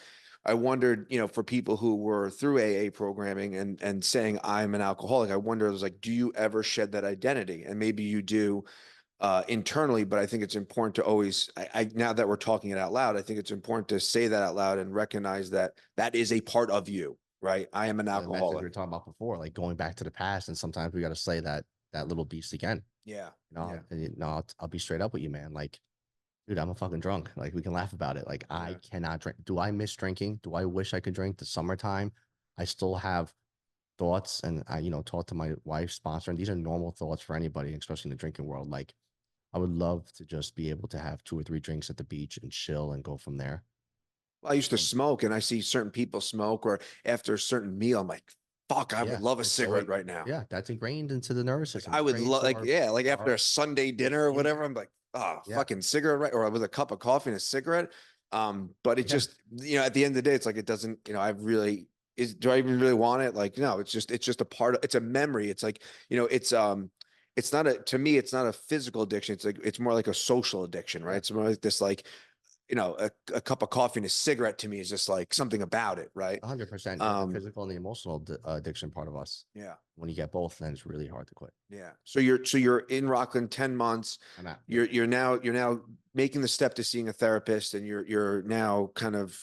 I wondered, you know, for people who were through AA programming and saying I'm an alcoholic, I wonder, I was like, do you ever shed that identity? And maybe you do internally, but I think it's important to always, now that we're talking it out loud, I think it's important to say that out loud and recognize that that is a part of you, right? I am an the message we alcoholic. were talking about before, like going back to the past, and sometimes we got to slay that little beast again. Yeah. You know, Yeah. no, I'll be straight up with you, man. Like, dude, I'm a fucking drunk. Like, we can laugh about it. Like, I Yeah. cannot drink. Do I miss drinking? Do I wish I could drink the summertime? I still have thoughts, and I, you know, talk to my wife, sponsor, and these are normal thoughts for anybody, especially in the drinking world. Like, I would love to just be able to have 2 or 3 drinks at the beach and chill and go from there. Well, I used to Um, smoke and I see certain people smoke, or after a certain meal, I'm like, fuck, I would yeah, love a it's so cigarette right now. yeah, that's ingrained into the nervous Like system. I It's would ingrained love, into like, yeah, like after a our Sunday dinner or yeah, whatever, I'm like, oh, yeah, fucking cigarette, right? Or with a cup of coffee and a cigarette. But it yeah. just, you know, at the end of the day, it's like it doesn't, you know, I really do I even really want it? Like, no, it's just a part of, it's a memory. It's like, you know, it's not a, to me, it's not a physical addiction. It's like, it's more like a social addiction, right? Yeah, It's more like this, like, you know, a cup of coffee and a cigarette to me is just like something about it, right? 100%. Yeah, the Um, physical and the emotional addiction part of us. yeah. When you get both, then it's really hard to quit. Yeah. So you're in Rockland 10 months. I'm at yeah. You're now making the step to seeing a therapist, and you're now kind of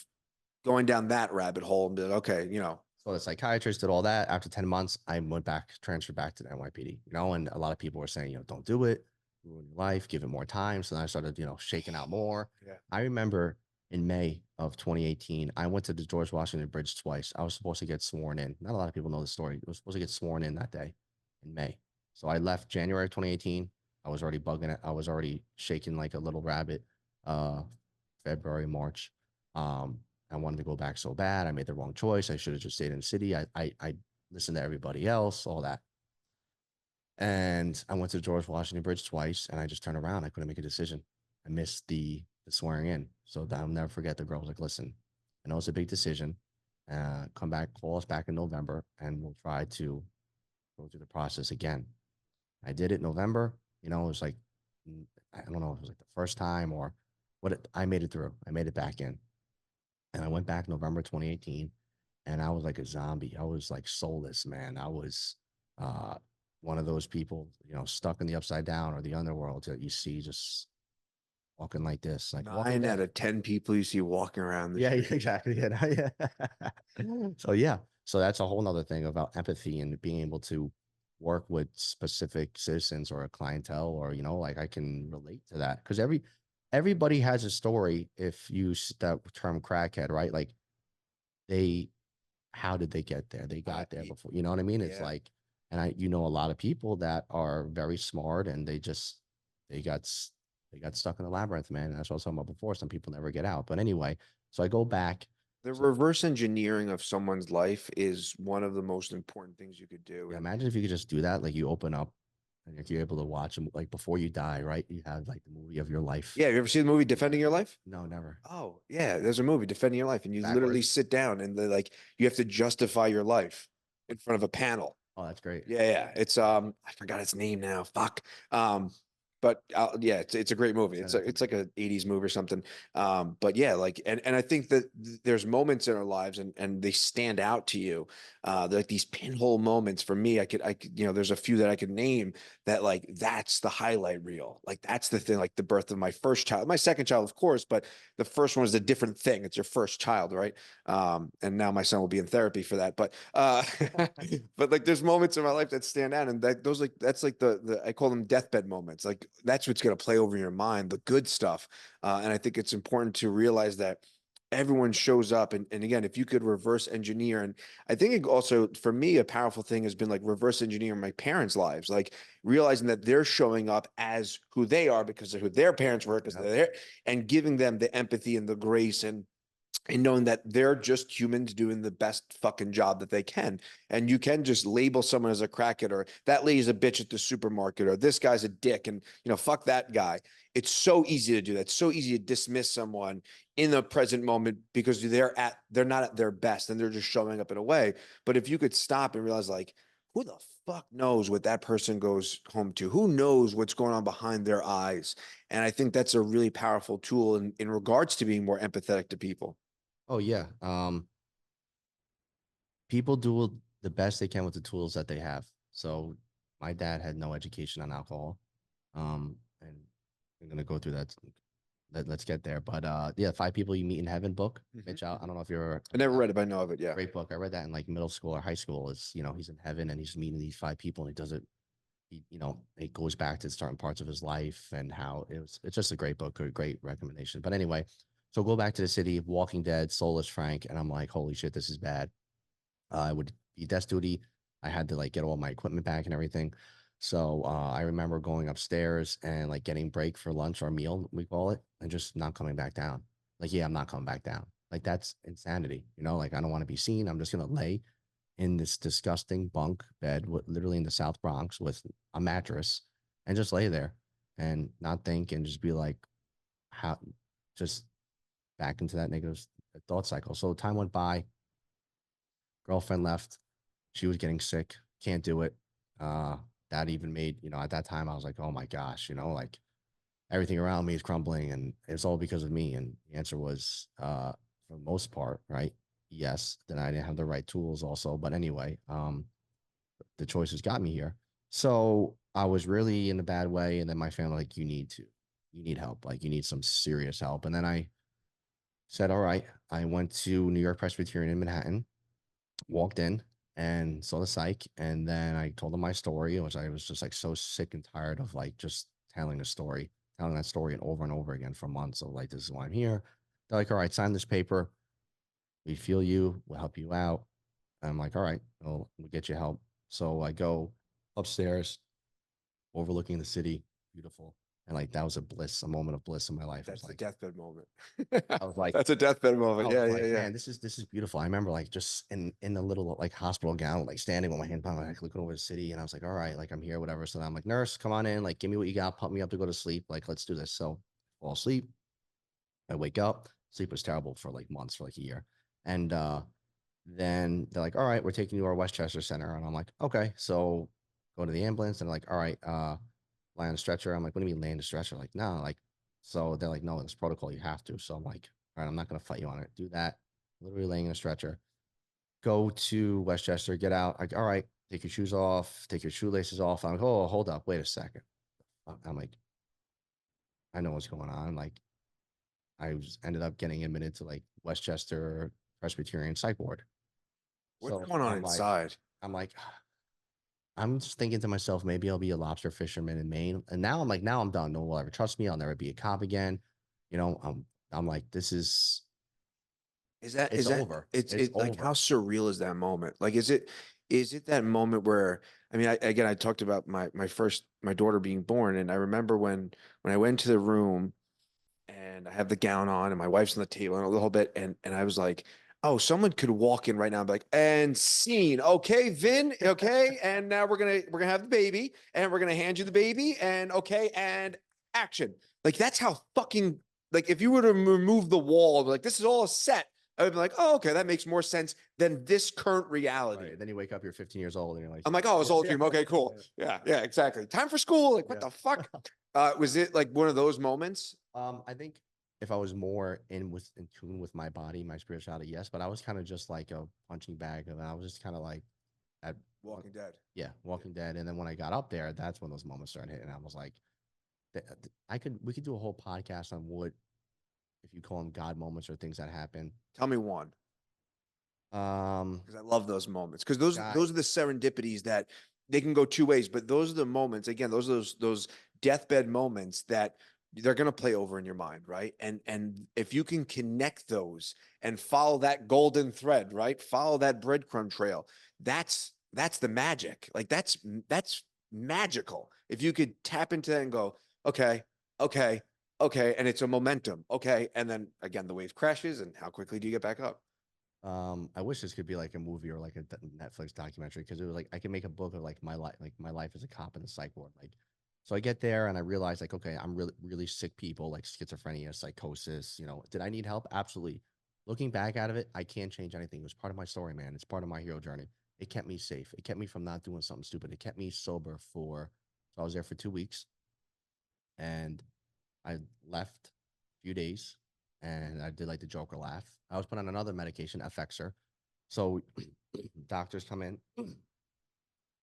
going down that rabbit hole and be like, okay, you know. So the psychiatrist did all that. After 10 months, I went back, transferred back to the NYPD, you know, and a lot of people were saying, you know, don't do it, ruin your life, give it more time. So then I started, you know, shaking out more. Yeah. I remember in May of 2018, I went to the George Washington Bridge twice. I was supposed to get sworn in. Not a lot of people know the story. I was supposed to get sworn in that day in May. So I left January 2018. I was already bugging it. I was already shaking like a little rabbit. Uh, February, March. Um, I wanted to go back so bad. I made the wrong choice. I should have just stayed in the city. I listened to everybody else, all that. And I went to George Washington Bridge twice, and I just turned around. I couldn't make a decision. I missed the swearing in. So I'll never forget. The girl was like, "Listen, I know it's a big decision. Come back, call us back in November, and we'll try to go through the process again." I did it in November. You know, it was like I don't know if it was like the first time or what. I made it through. I made it back in. And I went back November 2018, and I was like a zombie. I was like soulless, man. I was uh, one of those people, you know, stuck in the upside down or the underworld that you see just walking like this, like Walking Nine out Dead. of 10 people you see walking around the Yeah, yeah, street. exactly. Yeah, yeah. So yeah, so that's a whole nother thing about empathy and being able to work with specific citizens or a clientele, or you know, like I can relate to that because everybody has a story. If you that term crackhead, right? Like they how did they get there? They got there before, you know what I mean? It's Yeah. like, and you know, a lot of people that are very smart and they got, they got stuck in the labyrinth, man. And that's what I was talking about before. Some people never get out. But anyway, so I go back. The So reverse engineering of someone's life is one of the most important things you could do. yeah, And imagine if you could just do that. Like you open up and if you're able to watch them, like before you die, right? You have like the movie of your life. yeah, you ever seen the movie Defending Your Life? No, never. Oh, yeah, there's a movie Defending Your Life, and you literally Backwards. sit down and they're like you have to justify your life in front of a panel. Oh, that's great. Yeah, yeah. It's I forgot its name now. Fuck. Um, but yeah, it's a great movie. Send It's it to it's me. like a 80s movie or something. But yeah, like, and I think that there's moments in our lives and they stand out to you. They're like these pinhole moments for me. I could, there's a few that I could name that like, that's the highlight reel. Like, that's the thing, like the birth of my first child, my second child, of course, but the first one is a different thing. It's your first child, right? And now my son will be in therapy for that. But but like there's moments in my life that stand out, and that's like the I call them deathbed moments. Like that's what's gonna play over your mind, the good stuff. And I think it's important to realize that everyone shows up, and again, if you could reverse engineer, and I think it also for me a powerful thing has been like reverse engineering my parents' lives, like realizing that they're showing up as who they are because of who their parents were, because Yep. they're there, and giving them the empathy and the grace and knowing that they're just humans doing the best fucking job that they can. And you can just label someone as a crackhead, or that lady's a bitch at the supermarket, or this guy's a dick, and fuck that guy. It's so easy to do that. It's so easy to dismiss someone in the present moment because they're not at their best and they're just showing up in a way. But if you could stop and realize, like, who the fuck knows what that person goes home to? Who knows what's going on behind their eyes? And I think that's a really powerful tool in regards to being more empathetic to people. Oh yeah. People do the best they can with the tools that they have. So my dad had no education on alcohol. And I'm gonna go through that. Let's get there. But yeah, Five People You Meet in Heaven book. Mitch, I don't know if you're I never read it, but I know of it. Yeah. great book. I read that in like middle school or high school. It's he's in heaven and he's meeting these five people and he does it. It goes back to certain parts of his life and how it's just a great book, a great recommendation. But anyway, so go back to the city, Walking Dead, Soulless Frank, and I'm like, holy shit, this is bad. I would be desk duty. I had to like get all my equipment back and everything. So I remember going upstairs and like getting break for lunch or meal, we call it, and just not coming back down. Like, yeah, I'm not coming back down. Like that's insanity, like I don't want to be seen. I'm just gonna lay in this disgusting bunk bed, literally in the South Bronx with a mattress, and just lay there and not think and just be like, how, just back into that negative thought cycle. So time went by, girlfriend left, she was getting sick, can't do it. Uh, that even made, at that time I was like, oh my gosh, like everything around me is crumbling and it's all because of me. And the answer was, for the most part, right? Yes. Then I didn't have the right tools also. But anyway, the choices got me here. So I was really in a bad way. And then my family, like, you need help. Like, you need some serious help. And then I said, all right, I went to New York Presbyterian in Manhattan, walked in and saw the psych. And then I told them my story, which I was just like so sick and tired of like just telling the story, telling that story and over again for months of like, this is why I'm here. They're like, all right, sign this paper. We feel you. We'll help you out. And I'm like, all right, we'll get you help. So I go upstairs, overlooking the city, beautiful. And like, that was a moment of bliss in my life. That's the Like, deathbed moment. I was like, That's a deathbed I moment. was Yeah, yeah, like, yeah. man, this is beautiful. I remember like just in a little like hospital gown, like standing with my hand behind my back, looking over the city, and I was like, all right, like I'm here, whatever. So then I'm like, nurse, come on in, like give me what you got, pump me up to go to sleep, like let's do this. So fall asleep. I wake up. Sleep was terrible for like months, for like a year, and then they're like, all right, we're taking you to our Westchester Center, and I'm like, okay. So go to the ambulance, and they're like, all right, lie on a stretcher. I'm like, what do you mean lay on a stretcher? Like, no, like, so they're like, no, it's protocol, you have to. So I'm like, all right, I'm not gonna fight you on it. Do that. Literally laying in a stretcher. Go to Westchester, get out. Like, all right, take your shoes off, take your shoelaces off. I'm like, oh, hold up, wait a second. I'm like, I know what's going on. Like, I just ended up getting admitted to like Westchester Presbyterian Psych Ward. What's So going on I'm like, inside? I'm like, I'm just thinking to myself, maybe I'll be a lobster fisherman in Maine. And now I'm like, now I'm done. No one will ever trust me. I'll never be a cop again. I'm like, Is that it's is that over. it's It's it like how over. surreal is that moment? Like is it that moment where I mean I talked about my daughter being born, and I remember when I went to the room and I have the gown on and my wife's on the table and a little bit and I was like, oh, someone could walk in right now and be like, and scene. Okay, Vin, okay, and now we're gonna have the baby and we're gonna hand you the baby and okay, and action. Like that's how fucking like if you were to remove the wall, like this is all a set. I would be like, oh, okay, that makes more sense than this current reality. Right. Then you wake up, you're 15 years old, and you're like, I'm like, oh, it's old dream. Okay, cool. Yeah, exactly. Time for school. Like, what Yeah. the fuck? Was it like one of those moments? I think if I was more in tune with my body, my spirituality, yes. But I was kind of just like a punching bag, and I was just kind of like at Walking Dead. yeah, Walking Dead. And then when I got up there, that's when those moments started hitting. I was like, we could do a whole podcast on what if you call them God moments or things that happen. Tell me one. Um, Because I love those moments. Because God, those are the serendipities that they can go two ways, but those are the moments. Again, those deathbed moments that they're gonna play over in your mind, right? And if you can connect those and follow that golden thread, right? Follow that breadcrumb trail. That's the magic. Like that's magical. If you could tap into that and go, okay, okay, okay, and it's a momentum, okay, and then again the wave crashes, and how quickly do you get back up? I wish this could be like a movie or like a Netflix documentary because it was like I could make a book of like my life as a cop in the psych ward. Like, so I get there and I realize like, okay, I'm really sick people like schizophrenia, psychosis. You know, did I need help? Absolutely. Looking back out of it, I can't change anything. It was part of my story, man. It's part of my hero journey. It kept me safe. It kept me from not doing something stupid. It kept me sober for. So I was there for 2 weeks, and I left a few days, and I did like the Joker laugh. I was put on another medication, Effexor. So doctors come in,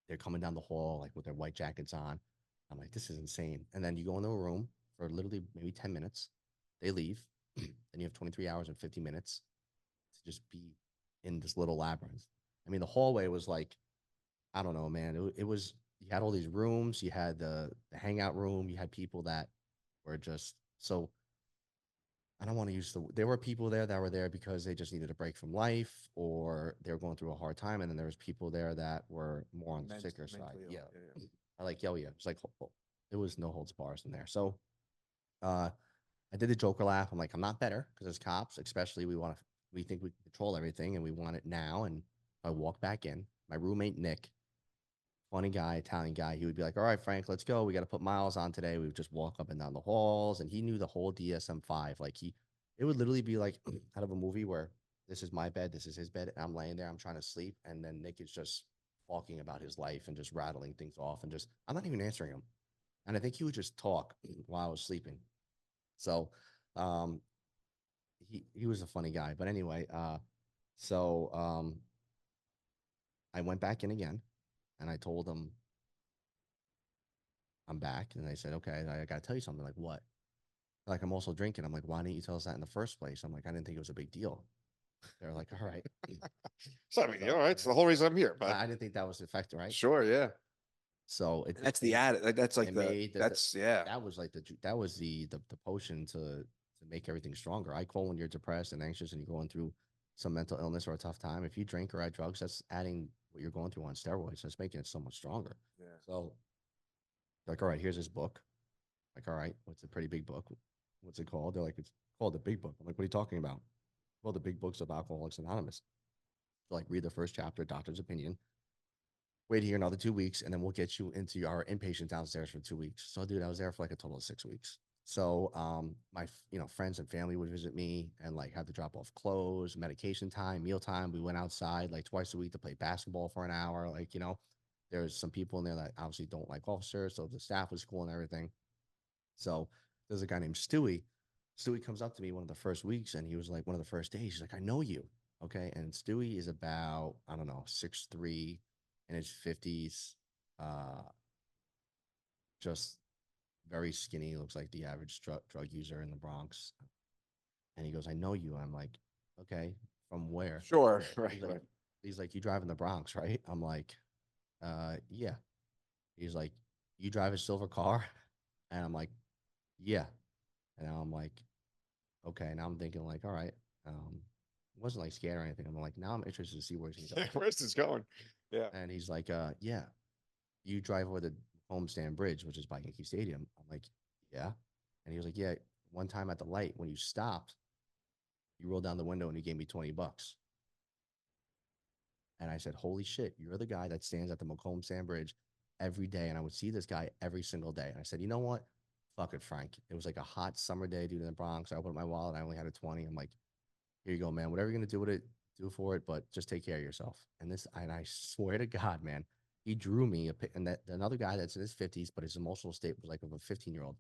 they're coming down the hall like with their white jackets on. I'm like, this is insane. And then you go into a room for literally maybe 10 minutes. They leave. Then you have 23 hours and 50 minutes to just be in this little labyrinth. I mean, the hallway was like, I don't know, man. It was, you had all these rooms, you had the hangout room, you had people that were just so I don't want to use there were people there that were there because they just needed a break from life or they were going through a hard time. And then there was people there that were more on the sicker side. Mentally ill. Yeah. Yeah. I like, yeah. It's like, it was no holds bars in there. So, uh, I did the Joker laugh. I'm like, I'm not better because as cops, especially we think we can control everything and we want it now. And I walk back in my roommate, Nick, funny guy, Italian guy. He would be like, all right, Frank, let's go. We got to put miles on today. We would just walk up and down the halls. And he knew the whole DSM-5. It would literally be like out of a movie where this is my bed, this is his bed. And I'm laying there, I'm trying to sleep. And then Nick is just talking about his life and just rattling things off and just, I'm not even answering him. And I think he would just talk while I was sleeping. So, um, he was a funny guy. But anyway, so, I went back in again and I told him, I'm back. And they said, okay, I got to tell you something. Like, what? Like, I'm also drinking. I'm like, why didn't you tell us that in the first place? I'm like, I didn't think it was a big deal. They're like, all right. So I mean, So, all right. It's the whole reason I'm here. But I didn't think that was the effect, right? sure, yeah. So And that's the ad. Like, that's like it the made that's yeah. that was like that was the potion to make everything stronger. I call when you're depressed and anxious and you're going through some mental illness or a tough time. If you drink or add drugs, that's adding what you're going through on steroids. That's making it so much stronger. Yeah. So, like, all right, here's this book. Like, all right, what's a pretty big book? What's it called? They're like, it's called the Big Book. I'm like, what are you talking about? Well, the Big Books of Alcoholics Anonymous. So, like, read the first chapter, doctor's opinion. Wait here another 2 weeks, and then we'll get you into our inpatient downstairs for 2 weeks. So, dude, I was there for like a total of 6 weeks. So, my friends and family would visit me and like have to drop off clothes, medication time, meal time. We went outside like twice a week to play basketball for an hour. Like, there's some people in there that obviously don't like officers, so the staff was cool and everything. So there's a guy named Stewie. Stewie comes up to me one of the first weeks and he was like, one of the first days, he's like, I know you. Okay. And Stewie is about, I don't know, 6'3" in his 50s. Uh, just very skinny, looks like the average drug user in the Bronx. And he goes, I know you. I'm like, okay, from where? Sure. Right. He's like, Right. you drive in the Bronx, right? I'm like, yeah. He's like, you drive a silver car? And I'm like, yeah. And I'm like, okay. Now I'm thinking like, all right. Wasn't like scared or anything. I'm like, now I'm interested to see where he's going. Where's this going? Yeah. And he's like, yeah, you drive over the homestand bridge, which is by Yankee Stadium. I'm like, yeah. And he was like, yeah, one time at the light when you stopped, you rolled down the window and you gave me $20. And I said, holy shit, you're the guy that stands at the Macomb Sand Bridge every day. And I would see this guy every single day. And I said, you know what? Fuck it, Frank. It was like a hot summer day, dude, in the Bronx. I opened my wallet. I only had a 20. I'm like, here you go, man. Whatever you're gonna do with it, do for it, but just take care of yourself. And I swear to God, man, he drew me and that another guy that's in his 50s, but his emotional state was like of a 15-year-old,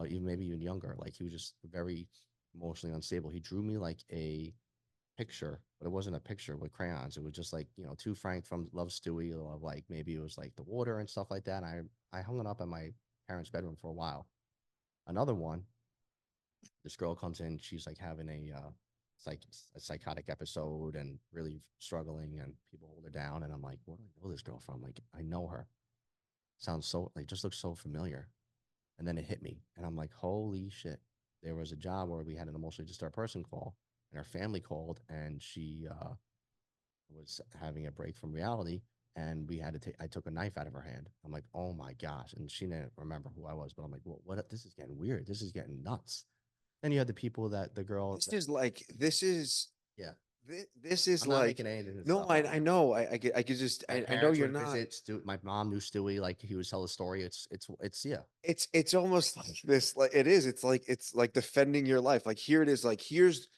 even maybe even younger. Like he was just very emotionally unstable. He drew me like a picture, but it wasn't a picture with crayons. It was just like, two Frank from Love Stewie, or like maybe it was like the water and stuff like that. And I hung it up in my parents' bedroom for a while. Another one, this girl comes in, she's like having like a psychotic episode and really struggling, and people hold her down. And I'm like, where do I know this girl from? Like, I know her. Sounds so like just looks so familiar. And then it hit me, and I'm like, holy shit. There was a job where we had an emotionally disturbed person call, and her family called, and she was having a break from reality, and we had to take I took a knife out of her hand. I'm like, oh my gosh. And she didn't remember who I was, but I'm like, well, what, this is getting weird, this is getting nuts. Then you had the people that the girl This that, is like, this is, yeah, this is I'm not like, making anything no, stuff up. I know. I could just, My I know parents you're would not. visit my mom knew Stewie, like he would tell a story. It's yeah. It's almost like this, like it is. It's like defending your life. Like here it is. Like here's,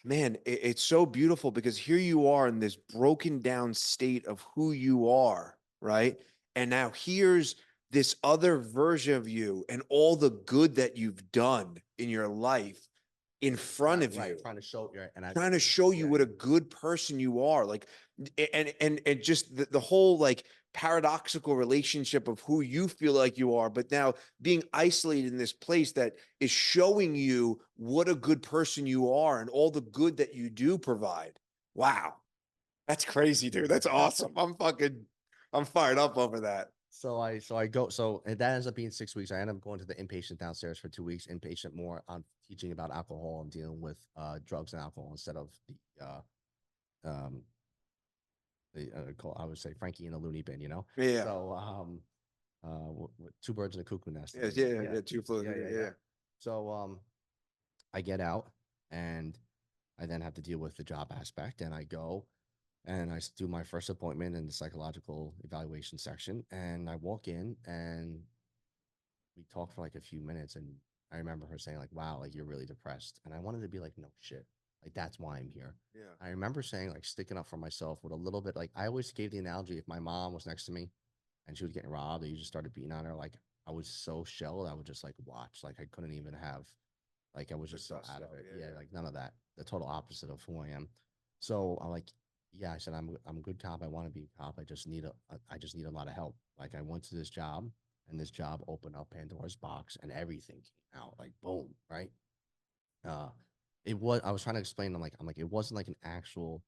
man, it's so beautiful because here you are in this broken down state of who you are, right? And now here's this other version of you and all the good that you've done in your life in front of you, Trying to show you, and I trying to show you yeah. what a good person you are. Like, and just the whole like paradoxical relationship of who you feel like you are, but now being isolated in this place that is showing you what a good person you are and all the good that you do provide. Wow. That's crazy, dude. That's awesome. I'm fired up over that. And that ends up being 6 weeks. I end up going to the inpatient downstairs for 2 weeks, inpatient more on teaching about alcohol and dealing with drugs and alcohol instead of um I would say Frankie in a loony bin, you know. Yeah. So two birds in a cuckoo nest. Yeah. Yeah. Yeah. Too fluid. Yeah. So I get out, and I then have to deal with the job aspect, and I go and do my first appointment in the psychological evaluation section, and I walk in, and we talked for like a few minutes, and I remember her saying like, wow, like you're really depressed. And I wanted to be like, no shit, like that's why I'm here. Yeah. I remember saying like sticking up for myself with a little bit, like I always gave the analogy, if my mom was next to me and she was getting robbed or you just started beating on her, like I was so shelled, I would just like watch, like I couldn't even have, like I was just so out of it. Yeah, like none of that. The total opposite of who I am. So I'm like, yeah, I said I'm a good cop. I want to be a cop. I just need a lot of help. Like I went to this job, and this job opened up Pandora's box, and everything came out like boom, right? Uh I was trying to explain, I'm like it wasn't like an actual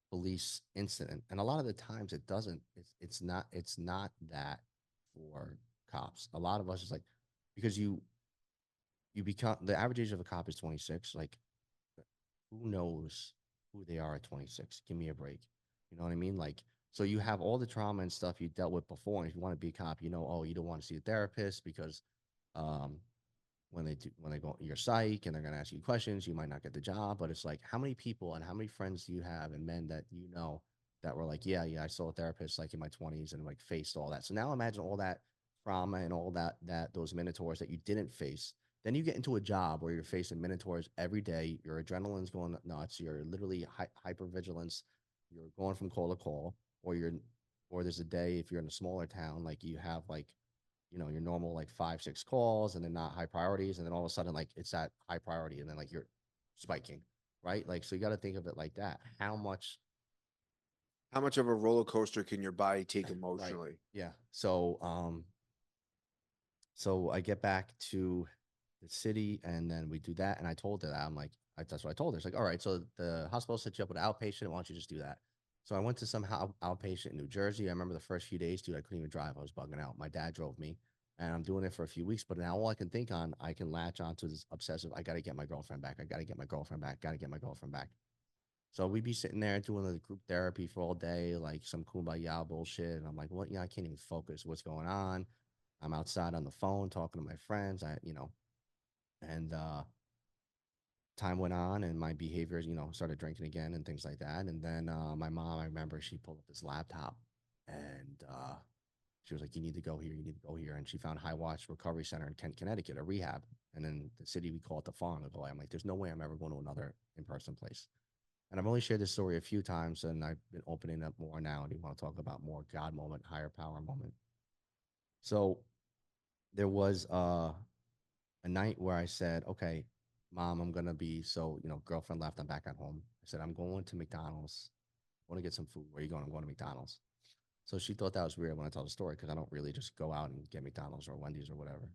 police incident. And a lot of the times it doesn't, it's not that for cops. A lot of us is like, because you become, the average age of a cop is 26. Like, who knows who they are at 26? Give me a break. You know what I mean? Like, so you have all the trauma and stuff you dealt with before. And if you want to be a cop, oh, you don't want to see a therapist because um, when they go your psych and they're gonna ask you questions, you might not get the job. But it's like, how many people and how many friends do you have and men that that were like, yeah, I saw a therapist like in my 20s and like faced all that. So now imagine all that trauma and all that those minotaurs that you didn't face. Then you get into a job where you're facing minotaurs every day. Your adrenaline's going nuts. You're literally hyper vigilance. You're going from call to call, or there's a day if you're in a smaller town, like you have like your normal like 5, 6 calls and then not high priorities. And then all of a sudden, like it's at high priority and then like you're spiking, right? Like, so you got to think of it like that. How much of a roller coaster can your body take Right. emotionally? Yeah. So I get back to the city and then we do that. And I told her that that's what I told her. It's like, all right, so the hospital set you up with an outpatient. Why don't you just do that? So I went to some outpatient in New Jersey. I remember the first few days, dude, I couldn't even drive. I was bugging out. My dad drove me, and I'm doing it for a few weeks. But now all I can latch onto this obsessive. I got to get my girlfriend back. I got to get my girlfriend back. Got to get my girlfriend back. So we'd be sitting there doing the group therapy for all day, like some kumbaya bullshit. And I'm like, what? Yeah, I can't even focus. What's going on? I'm outside on the phone talking to my friends. And time went on and my behavior, started drinking again and things like that. And then my mom, I remember she pulled up this laptop and she was like, you need to go here, you need to go here. And she found High Watch Recovery Center in Kent, Connecticut, a rehab. And in the city, we call it the farm. I go, I'm like, there's no way I'm ever going to another in-person place. And I've only shared this story a few times, and I've been opening up more now. And you want to talk about more God moment, higher power moment. So there was a night where I said, okay, mom, I'm going to be, so, girlfriend left. I'm back at home. I said, I'm going to McDonald's. I want to get some food. Where are you going? I'm going to McDonald's. So she thought that was weird when I tell the story because I don't really just go out and get McDonald's or Wendy's or whatever.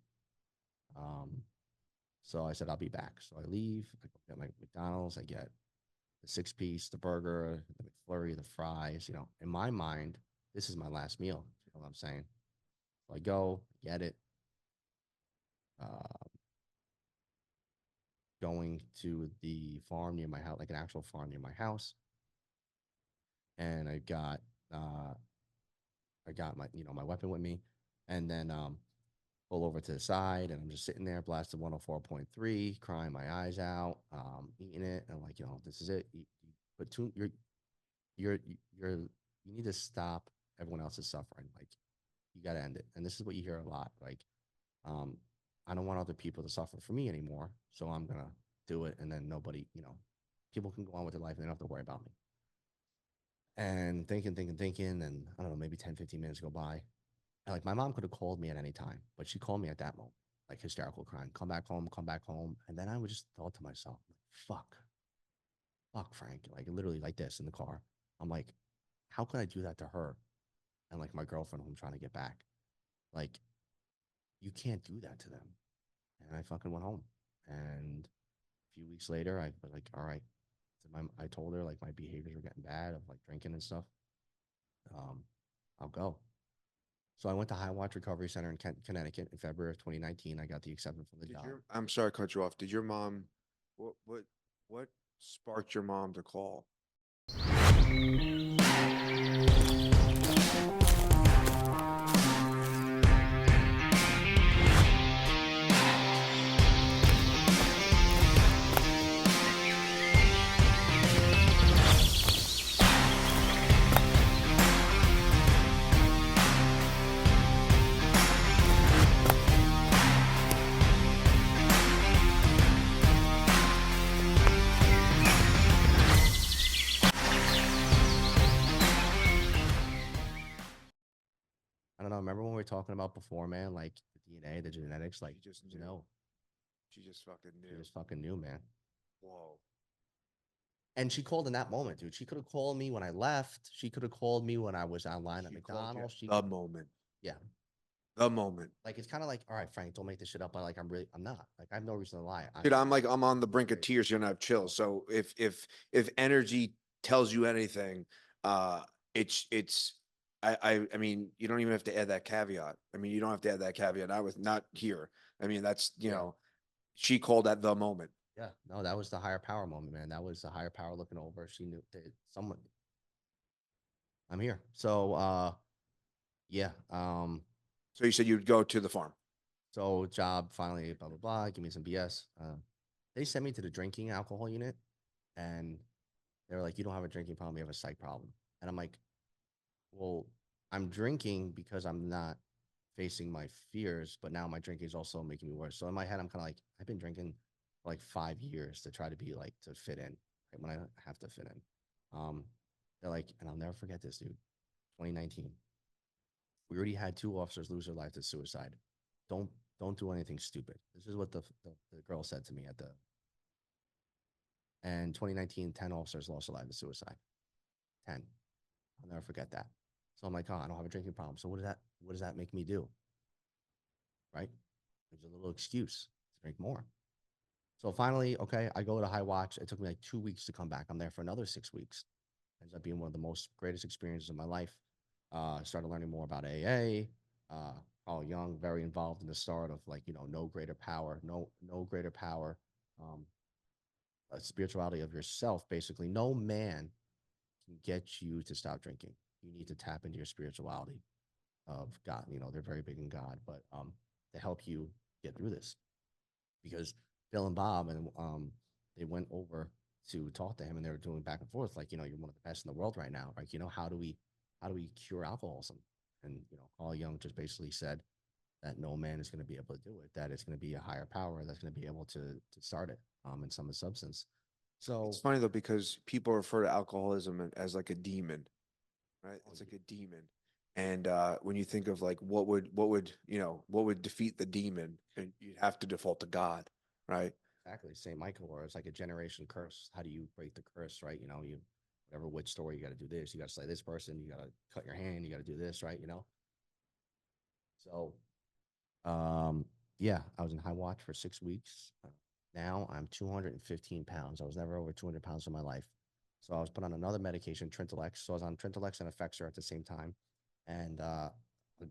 So I said, I'll be back. So I leave. I go get my McDonald's. I get the 6-piece, the burger, the McFlurry, the fries. In my mind, this is my last meal. You know what I'm saying? So I go, get it. Uh, Going to the farm near my house, like an actual farm near my house. And I got my, my weapon with me. And then pull over to the side, and I'm just sitting there, blasted 104.3, crying my eyes out, eating it. And I'm like, this is it. But you need to stop everyone else's suffering. Like, you got to end it. And this is what you hear a lot. Like, I don't want other people to suffer for me anymore. So I'm going to do it. And then nobody, people can go on with their life and they don't have to worry about me. And thinking. And I don't know, maybe 10, 15 minutes go by. And like, my mom could have called me at any time, but she called me at that moment, like hysterical crying, come back home, come back home. And then I would just thought to myself, fuck, Frank, like literally like this in the car. I'm like, how can I do that to her? And like my girlfriend who I'm trying to get back, like, you can't do that to them. And I fucking went home. And a few weeks later, I was like, all right. So I told her like my behaviors were getting bad of like drinking and stuff. I'll go. So I went to High Watch Recovery Center in Connecticut in February of 2019. I got the acceptance from the job. I'm sorry to cut you off. Did your mom, what sparked your mom to call? I don't know. Remember when we were talking about before, man? Like the DNA, the genetics, like She just you knew. know, She just fucking she knew. just fucking knew, man. Whoa. And she called in that moment, dude. She could have called me when I left. She could have called me when I was online at She called you McDonald's. at the moment. Yeah. The moment. Like, it's kind of like, all right, Frank, don't make this shit up. But like, I'm not. Like, I have no reason to lie. Dude, I'm on the brink of tears. You're gonna have chills. So if energy tells you anything, it's I mean, you don't even have to add that caveat. I mean, you don't have to add that caveat. I was not here. I mean, that's she called at the moment. Yeah, no, that was the higher power moment, man. That was the higher power looking over. She knew that someone. I'm here. So, yeah. So you said you'd go to the farm. So job finally, blah blah blah. Give me some BS. They sent me to the drinking alcohol unit, and they were like, "You don't have a drinking problem. You have a psych problem." And I'm like, "Well, I'm drinking because I'm not facing my fears, but now my drinking is also making me worse." So in my head, I'm kind of like, I've been drinking for like 5 years to try to be like to fit in, right, when I have to fit in. They're like, and I'll never forget this, dude. 2019. We already had 2 officers lose their life to suicide. Don't don't do anything stupid. This is what the girl said to me at the. And 2019, 10 officers lost their life to suicide. 10. I'll never forget that. So I'm like, oh, I don't have a drinking problem. So what does that make me do? Right? There's a little excuse to drink more. So finally, okay, I go to High Watch. It took me like 2 weeks to come back. I'm there for another 6 weeks. Ends up being one of the most greatest experiences of my life. Started learning more about AA. All young, very involved in the start of like, no greater power, no greater power. Spirituality of yourself, basically. No man can get you to stop drinking. You need to tap into your spirituality of God. They're very big in God, but to help you get through this. Because Bill and Bob and they went over to talk to him, and they were doing back and forth like, you're one of the best in the world right now. Like, how do we cure alcoholism? And Carl Jung just basically said, that no man is going to be able to do it, that it's going to be a higher power that's going to be able to start it in some substance. So It's funny though, because people refer to alcoholism as like a demon, right? It's like a demon. And when you think of like what would defeat the demon, and you'd have to default to God, right? exactly, St. Michael, or it's like a generation curse. How do you break the curse, right? You whatever witch story, you got to do this, you got to slay this person, you got to cut your hand, you got to do this, right? So Um, yeah, I was in high watch for 6 weeks. Now I'm 215 pounds. I was never over 200 pounds in my life. So I was put on another medication, Trintellix. So I was on Trintellix and Effexor at the same time, and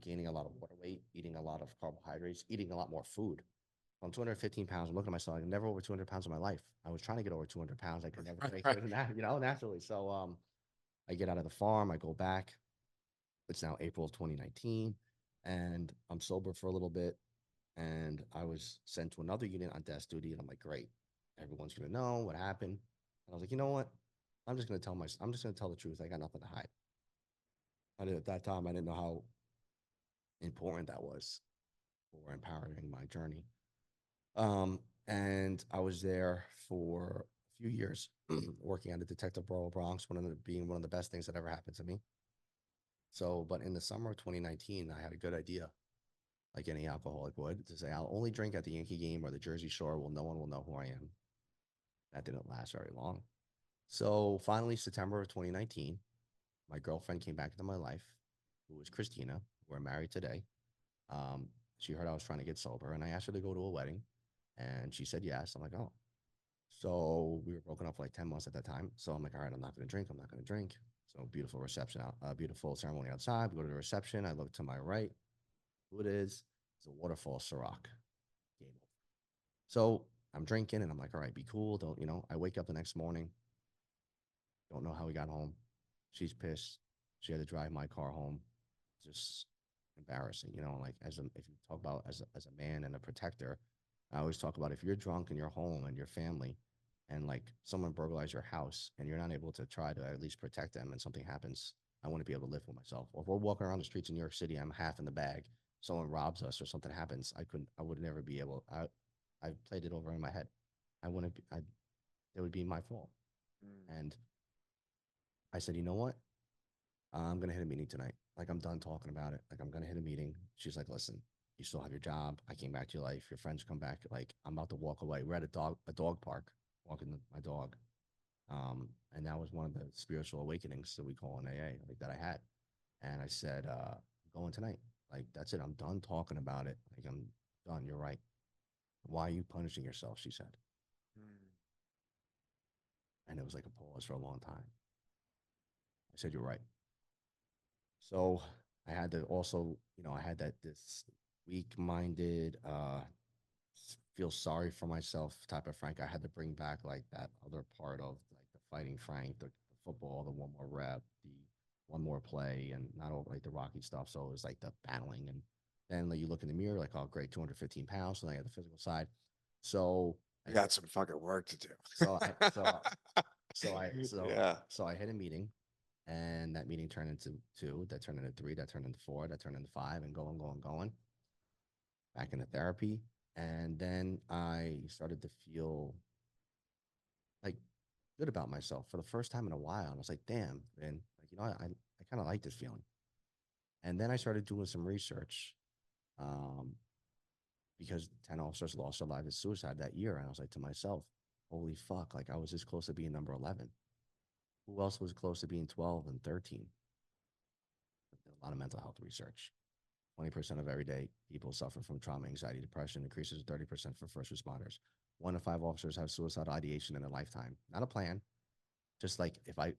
gaining a lot of water weight, eating a lot of carbohydrates, eating a lot more food. I'm 215 pounds. I'm looking at myself. I'm never over 200 pounds in my life. I was trying to get over 200 pounds. I could never make it, naturally. So I get out of the farm. I go back. It's now April of 2019, and I'm sober for a little bit, and I was sent to another unit on desk duty, and I'm like, great, everyone's gonna know what happened. And I was like, you know what? I'm just gonna tell the truth. I got nothing to hide. At that time, I didn't know how important that was for empowering my journey. And I was there for a few years, working at the Detective Bureau Bronx, being one of the best things that ever happened to me. So, but in the summer of 2019, I had a good idea, like any alcoholic would, to say, I'll only drink at the Yankee game or the Jersey Shore. Well, no one will know who I am. That didn't last very long. So finally, September of 2019, my girlfriend came back into my life, who was Christina. We're married today. Um, she heard I was trying to get sober, and I asked her to go to a wedding, and she said yes. I'm like, oh. So we were broken up for like 10 months at that time. So I'm like, all right, I'm not going to drink. I'm not going to drink. So beautiful reception out, beautiful ceremony outside. We go to the reception. I look to my right. Who it is? It's a waterfall Ciroc. Game over. So I'm drinking and I'm like, all right, be cool. I wake up the next morning, don't know how we got home. She's pissed. She had to drive my car home. Just embarrassing, like if you talk about as a man and a protector, I always talk about if you're drunk in your home and your family and like someone burglarizes your house and you're not able to try to at least protect them and something happens, I want to be able to live with myself. Or if we're walking around the streets in New York City, I'm half in the bag, someone robs us or something happens, I would never be able, I played it over in my head. I wouldn't be, it would be my fault. Mm. And I said, you know what? I'm gonna hit a meeting tonight. Like I'm done talking about it. Like I'm gonna hit a meeting. She's like, listen, you still have your job. I came back to your life. Your friends come back. Like I'm about to walk away. We're at a dog park, walking my dog. And that was one of the spiritual awakenings that we call in AA, like that I had. And I said, I'm going tonight. Like that's it. I'm done talking about it. Like I'm done. You're right. Why are you punishing yourself? She said. Mm. And it was like a pause for a long time. I said, you're right. So I had to also, I had this weak-minded, feel sorry for myself type of Frank. I had to bring back like that other part of like the fighting Frank, the football, the one more rep, the one more play, and not all like the Rocky stuff. So it was like the battling, and then like, you look in the mirror, like, oh great, 215 pounds. So then I had the physical side. So You got some fucking work to do. so I so I Yeah. so I hit a meeting, and that meeting turned into two, that turned into three, that turned into four, that turned into five, and going, back into therapy. And then I started to feel like good about myself for the first time in a while. I was like, damn, man, like, I kind of like this feeling. And then I started doing some research, um, because 10 officers lost their lives to suicide that year. And I was like to myself, holy fuck, like I was this close to being number 11. Who else was close to being 12 and 13? A lot of mental health research. 20% of everyday people suffer from trauma, anxiety, depression, increases 30% for first responders. 1 in 5 officers have suicidal ideation in a lifetime. Not a plan. Just like I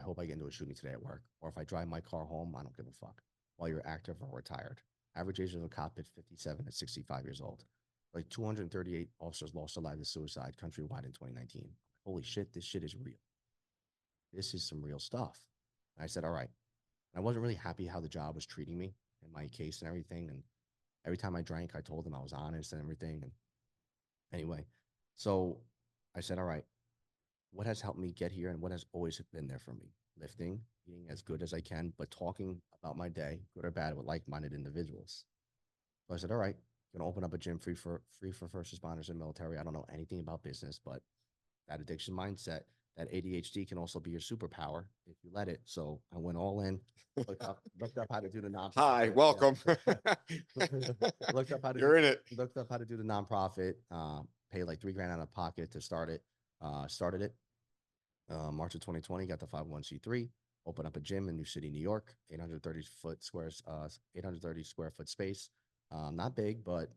hope I get into a shooting today at work, or if I drive my car home, I don't give a fuck. While you're active or retired. Average age of a cop at 57 to 65 years old. Like 238 officers lost their lives to suicide countrywide in 2019. Holy shit, this shit is real. This is some real stuff. And I said, all right. And I wasn't really happy how the job was treating me in my case and everything. And every time I drank, I told them I was honest and everything. And anyway, so I said, all right, what has helped me get here and what has always been there for me? Lifting, eating as good as I can, but talking about my day, good or bad, with like minded individuals. So I said, all right, gonna open up a gym free for first responders and military. I don't know anything about business, but that addiction mindset, that ADHD can also be your superpower if you let it. So I went all in, looked up how to do the nonprofit. Hi, welcome. Looked up how to You're in it. looked up how to do the nonprofit. Paid like $3,000 out of pocket to start it. Started it. March of 2020, got the 501c3. Opened up a gym in New City, New York, 830 square foot space. Not big, but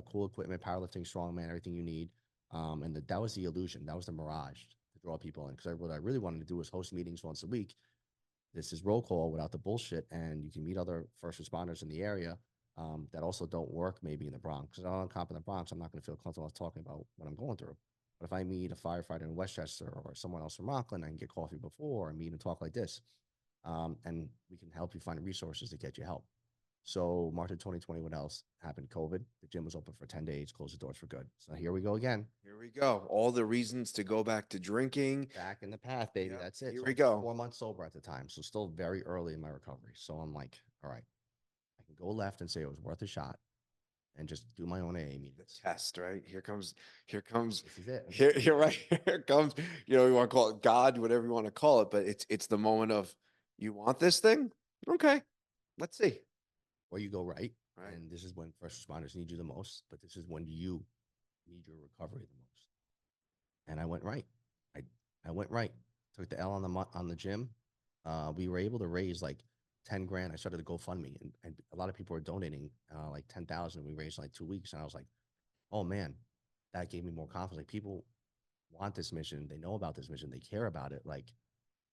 cool equipment, powerlifting, strongman, everything you need. And that was the illusion. That was the mirage to draw people in. Because what I really wanted to do was host meetings once a week. This is roll call without the bullshit, and you can meet other first responders in the area that also don't work maybe in the Bronx. Because I'm in the Bronx, I'm not going to feel comfortable talking about what I'm going through. But if I meet a firefighter in Westchester or someone else from Rockland, I can get coffee before and meet and talk like this. And we can help you find resources to get you help. So March of 2020, what else happened? COVID. The gym was open for 10 days, closed the doors for good. So here we go again. Here we go. All the reasons to go back to drinking. Back in the path, baby. Yep, That's it. here So we I'm go. 4 months sober at the time. So still very early in my recovery. So I'm like, all right, I can go left and say it was worth a shot and just do my own AA meetings. Test, right? Here comes, This is it. here, right. Here comes, you want to call it God, whatever you want to call it, but it's the moment of, you want this thing? Okay, let's see. Or you go right. Right. And this is when first responders need you the most, but this is when you need your recovery the most. And I went right. I went right. Took the L on the gym. We were able to raise like 10 grand. I started a GoFundMe, and a lot of people were donating like 10,000. We raised in like 2 weeks, and I was like, oh man, that gave me more confidence. Like people want this mission, they know about this mission, they care about it. Like,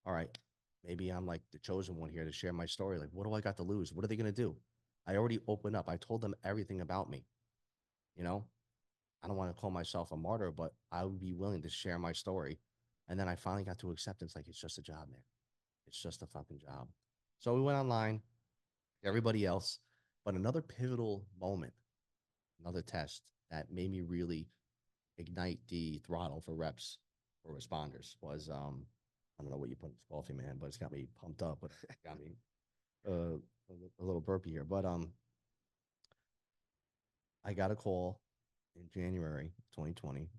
all right, maybe I'm like the chosen one here to share my story. Like, what do I got to lose? What are they gonna do? I already opened up. I told them everything about me. You know, I don't want to call myself a martyr, but I would be willing to share my story. And then I finally got to acceptance. Like, it's just a job, man. It's just a fucking job. So we went online, everybody else. But another pivotal moment, another test that made me really ignite the throttle for reps for responders was I don't know what you put in this coffee, man, but it's got me pumped up. But it got me a little burpy here. But I got a call in January 2020. It's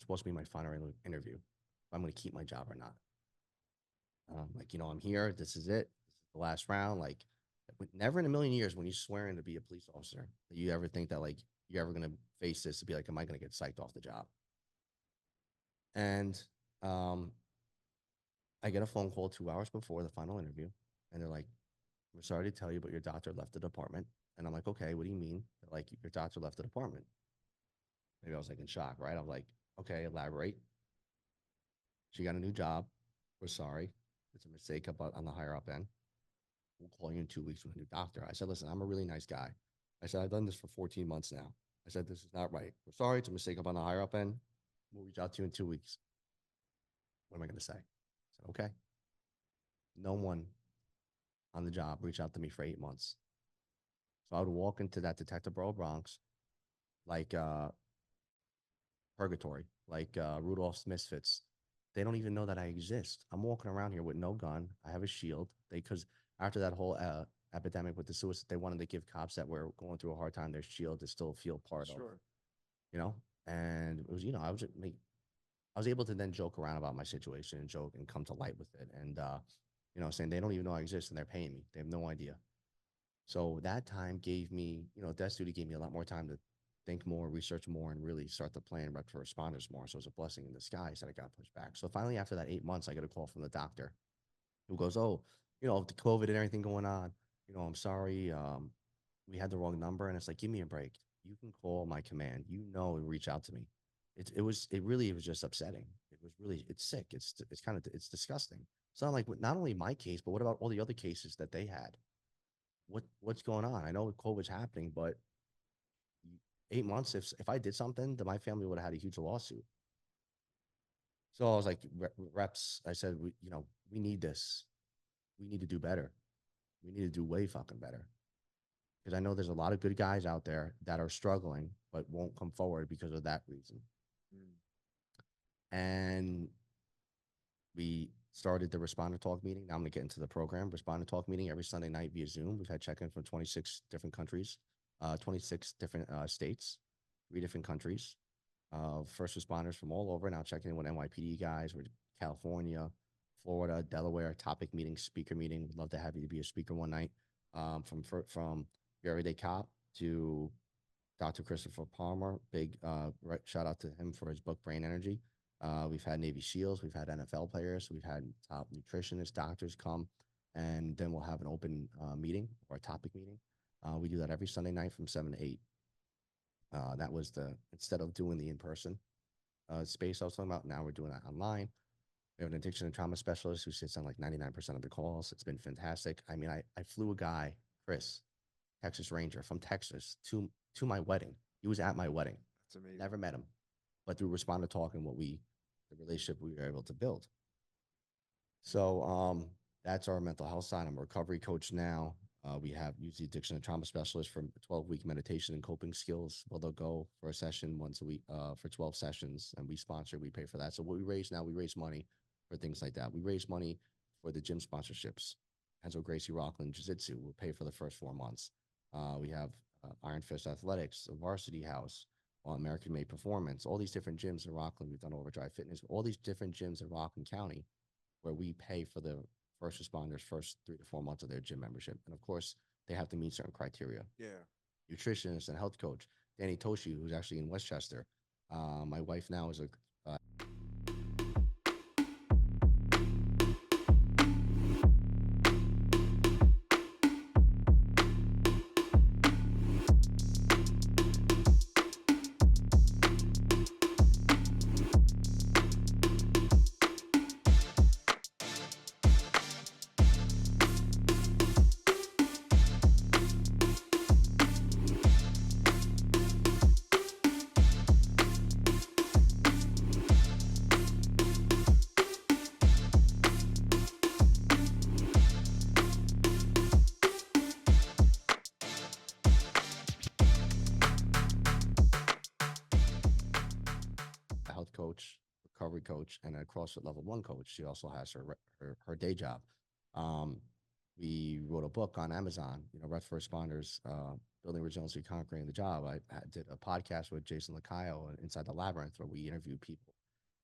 supposed to be my final interview. If I'm going to keep my job or not. Like, I'm here. This is it. This is the last round. Like, never in a million years when you swear in to be a police officer, that you ever think that like you're ever going to face this to be like, am I going to get psyched off the job? And I get a phone call 2 hours before the final interview, and they're like, "We're sorry to tell you, but your doctor left the department." And I'm like, "Okay, what do you mean?" They're like, "Your doctor left the department." Maybe I was like in shock, right? I was like, "Okay, elaborate." She got a new job. We're sorry. It's a mistake on the higher up end. We'll call you in 2 weeks with a new doctor. I said, "Listen, I'm a really nice guy." I said, "I've done this for 14 months now." I said, "This is not right. We're sorry. It's a mistake up on the higher up end. We'll reach out to you in 2 weeks." What am I going to say? I said, "Okay." No one on the job reached out to me for 8 months. So I would walk into that Detective Borough Bronx like purgatory, like Rudolph's Misfits. They don't even know that I exist. I'm walking around here with no gun. I have a shield. Because after that whole epidemic with the suicide, they wanted to give cops that were going through a hard time their shield to still feel part of, Sure. you know. And it was, I was able to then joke around about my situation and joke and come to light with it. And saying they don't even know I exist and they're paying me. They have no idea. So that time gave me, desk duty gave me a lot more time to think more, research more, and really start to plan rep for responders more. So it was a blessing in disguise that I got pushed back. So finally, after that 8 months, I get a call from the doctor who goes, "Oh, the COVID and everything going on, I'm sorry. We had the wrong number." And it's like, give me a break. You can call my command, and reach out to me. It really was just upsetting. It's sick. It's disgusting. So I'm like, not only my case, but what about all the other cases that they had? What's going on? I know COVID's happening, but 8 months, if I did something, then my family would have had a huge lawsuit. So I was like, reps, I said, we need this. We need to do better. We need to do way fucking better. Because I know there's a lot of good guys out there that are struggling, but won't come forward because of that reason. And we started the Responder Talk meeting. Now I'm going to get into the program. Responder Talk meeting every Sunday night via Zoom. We've had check-in from 26 different countries, 26 different states, 3 different countries. First responders from all over. Now checking in with NYPD guys, with California, Florida, Delaware. Topic meeting, speaker meeting. Would love to have you to be a speaker one night. From your everyday cop to Dr. Christopher Palmer. Big shout out to him for his book Brain Energy. We've had Navy SEALs, we've had NFL players, we've had top nutritionists, doctors come, and then we'll have an open meeting or a topic meeting. We do that every Sunday night from 7 to 8. That was instead of doing the in-person space I was talking about, now we're doing that online. We have an addiction and trauma specialist who sits on like 99% of the calls. It's been fantastic. I mean, I flew a guy, Chris, Texas Ranger from Texas to my wedding. He was at my wedding. That's amazing. Never met him, but through Responder Talk and the relationship we were able to build. So that's our mental health side. I'm a recovery coach now. We have used the addiction and trauma specialist for 12-week meditation and coping skills. Well, they'll go for a session once a week for 12 sessions, and we pay for that. So what we raise now, we raise money for things like that. We raise money for the gym sponsorships. Enzo Gracie Rockland Jiu-Jitsu will pay for the first 4 months. We have Iron Fist Athletics, a Varsity House, American Made Performance, all these different gyms in Rockland. We've done Overdrive Fitness, all these different gyms in Rockland County where we pay for the first responders' first 3 to 4 months of their gym membership. And of course, they have to meet certain criteria. Yeah. Nutritionist and health coach, Danny Toshi, who's actually in Westchester. My wife now is a health coach, recovery coach, and a CrossFit level 1 coach. She also has her day job. We wrote a book on Amazon, Rest for Responders, Building Resiliency, Conquering the Job. I did a podcast with Jason Lacayo Inside the Labyrinth, where we interview people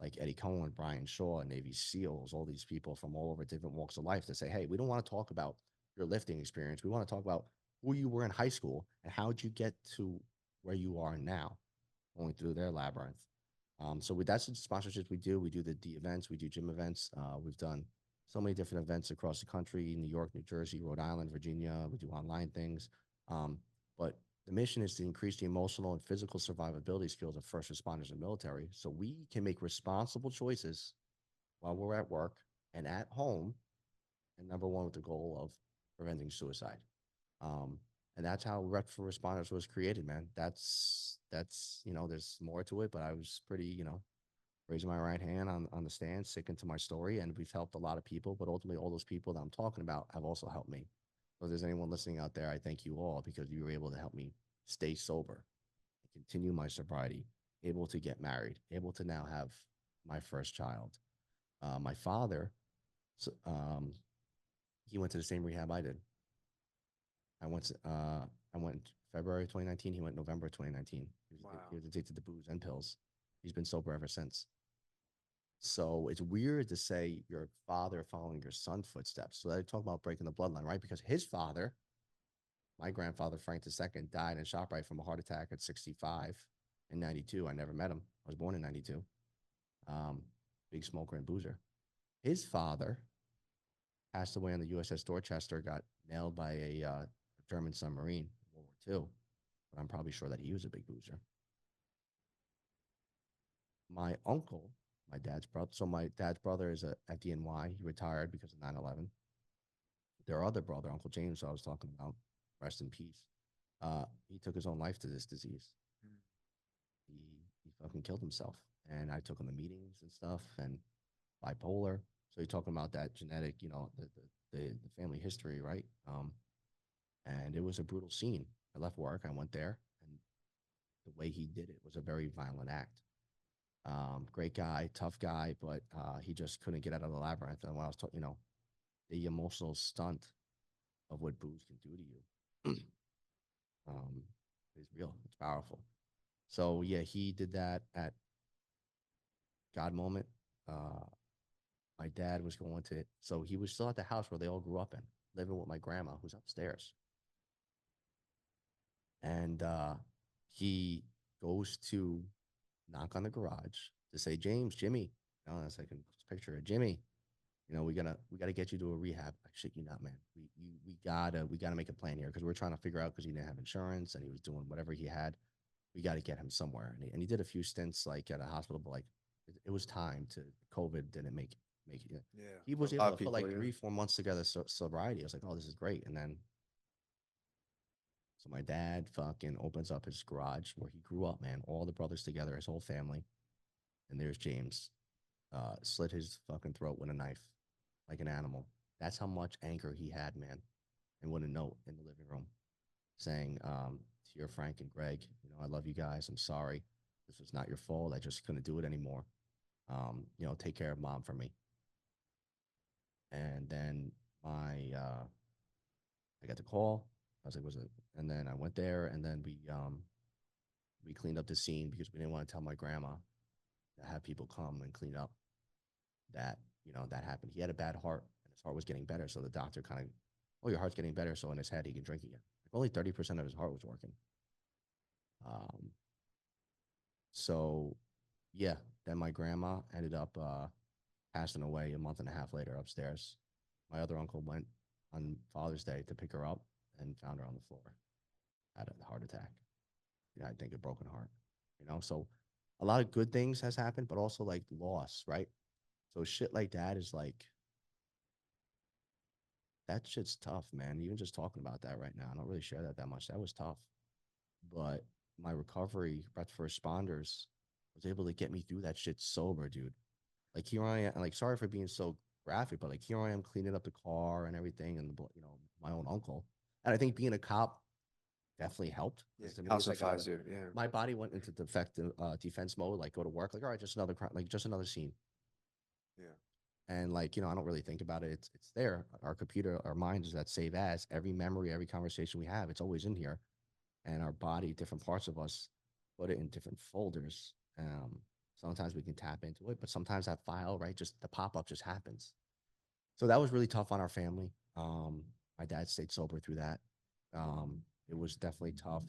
like Eddie Cohen, Brian Shaw, Navy SEALs, all these people from all over different walks of life to say, hey, we don't want to talk about your lifting experience. We want to talk about who you were in high school and how did you get to where you are now, going through their labyrinth. That's the sponsorships we do. We do the events, we do gym events. We've done so many different events across the country, New York, New Jersey, Rhode Island, Virginia. We do online things. But the mission is to increase the emotional and physical survivability skills of first responders and military so we can make responsible choices while we're at work and at home, and number one with the goal of preventing suicide. And that's how Rep for Responders was created, man. That's there's more to it, but I was pretty, raising my right hand on the stand, sticking to my story, and we've helped a lot of people, but ultimately all those people that I'm talking about have also helped me. So if there's anyone listening out there, I thank you all because you were able to help me stay sober, continue my sobriety, able to get married, able to now have my first child. My father, so, he went to the same rehab I did. I went February 2019. He went November 2019. He was addicted to booze and pills. He's been sober ever since. So it's weird to say your father following your son's footsteps. So they talk about breaking the bloodline, right? Because his father, my grandfather, Frank II, died in ShopRite from a heart attack at 65 in 92. I never met him. I was born in 92. Big smoker and boozer. His father passed away on the USS Dorchester, got nailed by a German submarine in World War II. But I'm probably sure that he was a big boozer. My uncle, my dad's brother, so my dad's brother is at DNY. He retired because of 9/11. Their other brother, Uncle James, I was talking about, rest in peace. He took his own life to this disease. He fucking killed himself. And I took him to meetings and stuff, and bipolar. So you're talking about that genetic, the family history, right? And it was a brutal scene. I left work, I went there, and the way he did it was a very violent act. Great guy, tough guy, but he just couldn't get out of the labyrinth. And when I was talking, the emotional stunt of what booze can do to you, um, is real. It's powerful. So yeah, he did that at God moment. Uh, my dad was going to, so he was still at the house where they all grew up in, living with my grandma, who's upstairs. And he goes to knock on the garage to say, James, Jimmy. Oh, that's like a picture of Jimmy. We gotta get you to a rehab. I shit you not, man. We gotta make a plan here because we're trying to figure out because he didn't have insurance and he was doing whatever he had. We got to get him somewhere. And he did a few stints like at a hospital, but like it was time to COVID didn't make it. Yeah. He For was a able lot to of put people, like yeah. 3 4 months together sobriety. I was like, oh, this is great. And then so my dad fucking opens up his garage where he grew up, man. All the brothers together, his whole family, and there's James, slit his fucking throat with a knife, like an animal. That's how much anger he had, man. And with a note in the living room saying, "Dear Frank and Greg, I love you guys. I'm sorry. This was not your fault. I just couldn't do it anymore. Take care of mom for me." And then I got the call. I was like, "Was it?" And then I went there, and then we cleaned up the scene because we didn't want to tell my grandma to have people come and clean up that that happened. He had a bad heart, and his heart was getting better. So the doctor kind of, oh, your heart's getting better. So in his head, he can drink again. Like only 30% of his heart was working. Um, so yeah, then my grandma ended up passing away a month and a half later upstairs. My other uncle went on Father's Day to pick her up and found her on the floor, had a heart attack. I think a broken heart. So a lot of good things has happened, but also like loss, right? So shit like that is like that shit's tough, man. Even just talking about that right now, I don't really share that much. That was tough, but my recovery, breath first responders, was able to get me through that shit sober, dude. Like here I am, like sorry for being so graphic, but like here I am cleaning up the car and everything, and my own uncle. And I think being a cop definitely helped. Yeah, To me, it's like calcifies you. Yeah. my body went into defense mode, like go to work, like all right, just another crime, like just another scene. Yeah. And like I don't really think about it. It's there. Our computer, our mind is that save as every memory, every conversation we have. It's always in here, and our body, different parts of us, put it in different folders. Sometimes we can tap into it, but sometimes that file, right, just the pop up just happens. So that was really tough on our family. My dad stayed sober through that. It was definitely tough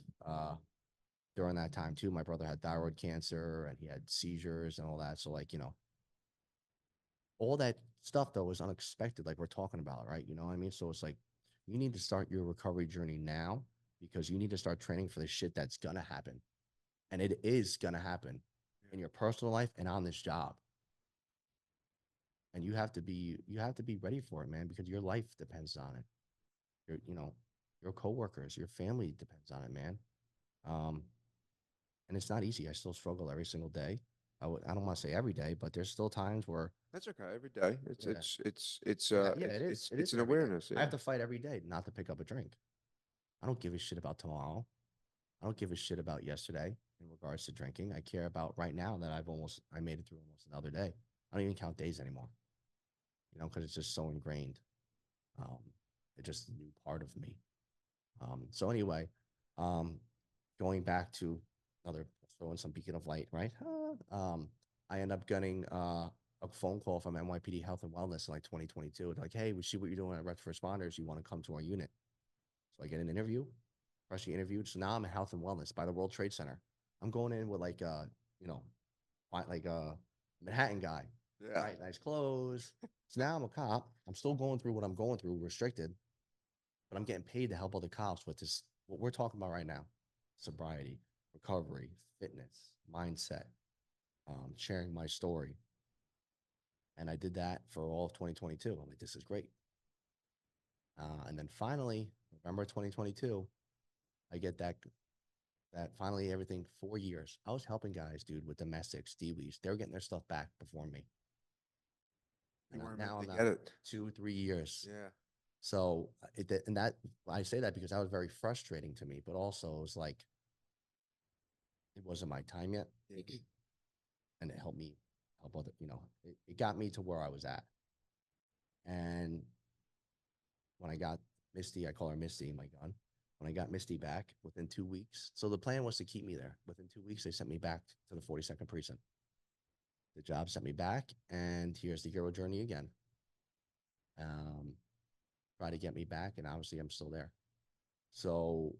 during that time too. My brother had thyroid cancer and he had seizures and all that. So like all that stuff though was unexpected, like we're talking about, right? You know what I mean? So it's like you need to start your recovery journey now because you need to start training for the shit that's gonna happen. And it is gonna happen in your personal life and on this job. And you have to be ready for it, man, because your life depends on it. Your coworkers, your family depends on it, man. Um, and it's not easy. I still struggle every single day. I don't want to say every day, but there's still times where That's okay. Every day. It's yeah, it's it's it's yeah, uh yeah, it's it is. it's It it's is an every day. awareness. I Yeah. have to fight every day not to pick up a drink. I don't give a shit about tomorrow. I don't give a shit about yesterday in regards to drinking. I care about right now that I made it through almost another day. I don't even count days anymore, because it's just so ingrained. Um, it's just a new part of me. So anyway, um, going back to another throwing some beacon of light, right? I end up getting a phone call from NYPD Health and Wellness in like 2022. They're like, hey, we see what you're doing at Rec for Responders. You want to come to our unit? So I get an interview, freshly interviewed. So now I'm at Health and Wellness by the World Trade Center. I'm going in with like you know, like a Manhattan guy, Yeah. right? Nice clothes. So now I'm a cop. I'm still going through what I'm going through, restricted, but I'm getting paid to help other cops with this, what we're talking about right now: sobriety, recovery, fitness, mindset, sharing my story. And I did that for all of 2022. I'm like, this is great. And then finally, November 2022, I get that finally everything 4 years. I was helping guys, dude, with domestics, DWs. They were getting their stuff back before me. You And weren't now meant to I'm at get it. 2 3 years. Yeah. So and that I say that because that was very frustrating to me, but also it was like it wasn't my time yet. Yeah. and it helped me help other, it got me to where I was at. And when I got Misty, I call her Misty, my gun. When I got Misty back within 2 weeks, so the plan was to keep me there. Within 2 weeks, they sent me back to the 42nd precinct. The job sent me back, and here's the hero journey again. Um, Try to get me back, and obviously I'm still there. So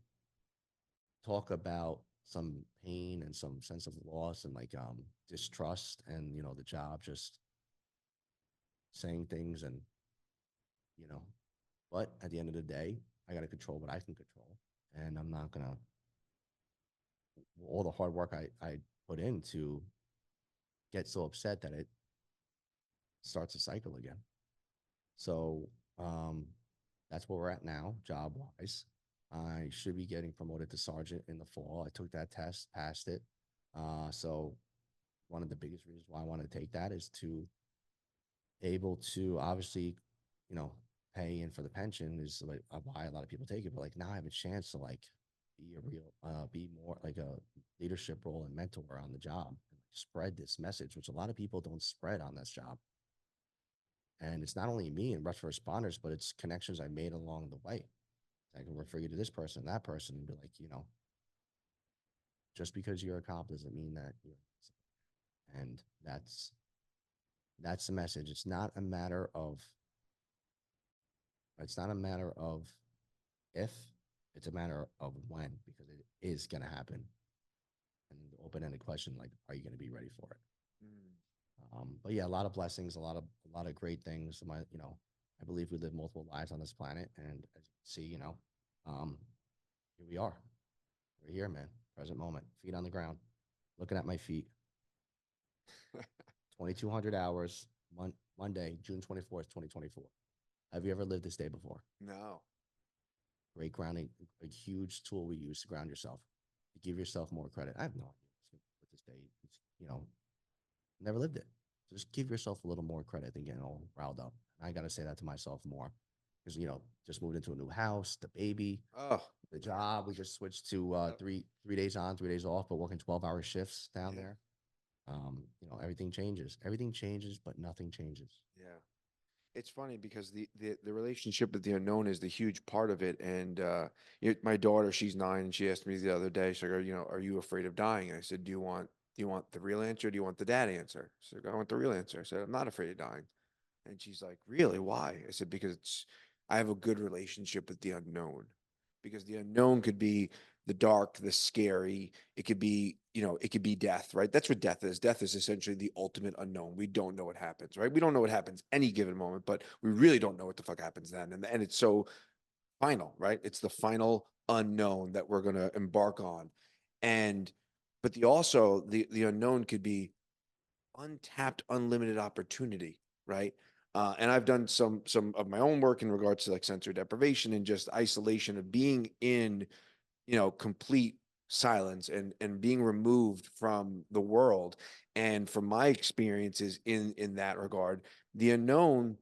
talk about some pain and some sense of loss and like distrust, and the job just saying things, and you know but at the end of the day, I got to control what I can control, and I'm not gonna all the hard work I put in to get so upset that it starts a cycle again. So um, that's where we're at now, job wise. I should be getting promoted to sergeant in the fall. I took that test, passed it. So one of the biggest reasons why I want to take that is to able to obviously, you know, pay in for the pension is like why a lot of people take it. But like now I have a chance to like be a real, be more like a leadership role and mentor on the job, and spread this message, which a lot of people don't spread on this job. And it's not only me and rush responders, but it's connections I made along the way. I can refer you to this person, that person, and be like, just because you're a cop doesn't mean that you're. And that's the message. It's not a matter of if, it's a matter of when, because it is going to happen. And the open-ended question, like, are you going to be ready for it? But yeah, a lot of blessings, a lot of great things. I believe we live multiple lives on this planet, and as you can see, here we are. We're here, man. Present moment, feet on the ground, looking at my feet. 2,200 hours, Monday, June 24th, 2024. Have you ever lived this day before? No. Great grounding, a huge tool we use to ground yourself, to give yourself more credit. I have no idea what this day, never lived it. So just give yourself a little more credit than getting all riled up. I got to say that to myself more because, just moved into a new house, the baby, Oh, the job. We just switched to three days on, 3 days off, but working 12-hour shifts down there. Everything changes. Everything changes, but nothing changes. yeah. It's funny because the relationship with the unknown is the huge part of it. And my daughter, she's 9, and she asked me the other day, she's like, are you afraid of dying? And I said, do you want the real answer? Or do you want the dad answer? She's like, I want the real answer. I said, I'm not afraid of dying. And she's like, really? Why? I said, because I have a good relationship with the unknown. Because the unknown could be the dark, the scary. It could be, it could be death, right? That's what death is. Death is essentially the ultimate unknown. We don't know what happens, right? We don't know what happens any given moment, but we really don't know what the fuck happens then. And it's so final, right? It's the final unknown that we're going to embark on. And, but the unknown could be untapped, unlimited opportunity, right? And I've done some of my own work in regards to like sensory deprivation and just isolation of being in, complete silence and being removed from the world. And from my experiences in that regard, the unknown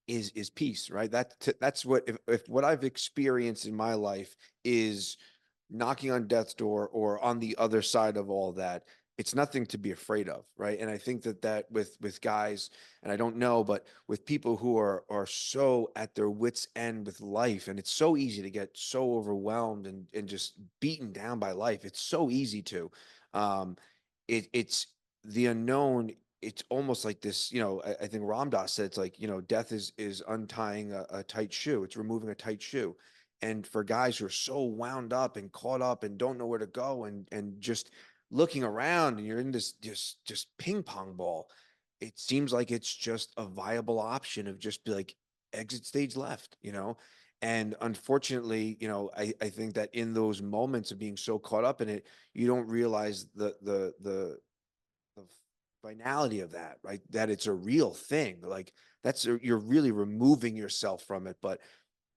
is peace, right? That's what if what I've experienced in my life is knocking on death's door or on the other side of all that, it's nothing to be afraid of, right? And I think that with guys, and I don't know, but with people who are so at their wits end with life, and it's so easy to get so overwhelmed and just beaten down by life. It's so easy to. Um, it's the unknown. It's almost like this, I think Ram Dass said it's like, death is untying a tight shoe. It's removing a tight shoe. And for guys who are so wound up and caught up and don't know where to go and just looking around and you're in this just ping pong ball, it seems like it's just a viable option of just be like exit stage left, And unfortunately, I think that in those moments of being so caught up in it, you don't realize the finality of that, right? That it's a real thing. Like you're really removing yourself from it. But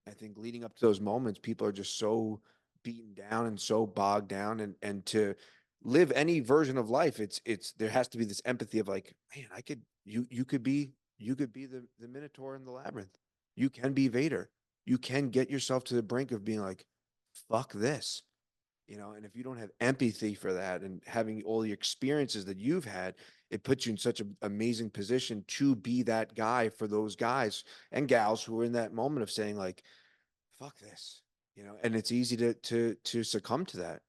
I think leading up to those moments, people are just so beaten down and so bogged down, and to live any version of life, it's there has to be this empathy of like, man, you could be the Minotaur in the labyrinth. You can be Vader. You can get yourself to the brink of being like, fuck this. you know, and if you don't have empathy for that and having all the experiences that you've had, it puts you in such an amazing position to be that guy for those guys and gals who are in that moment of saying like, fuck this, you know, and it's easy to succumb to that.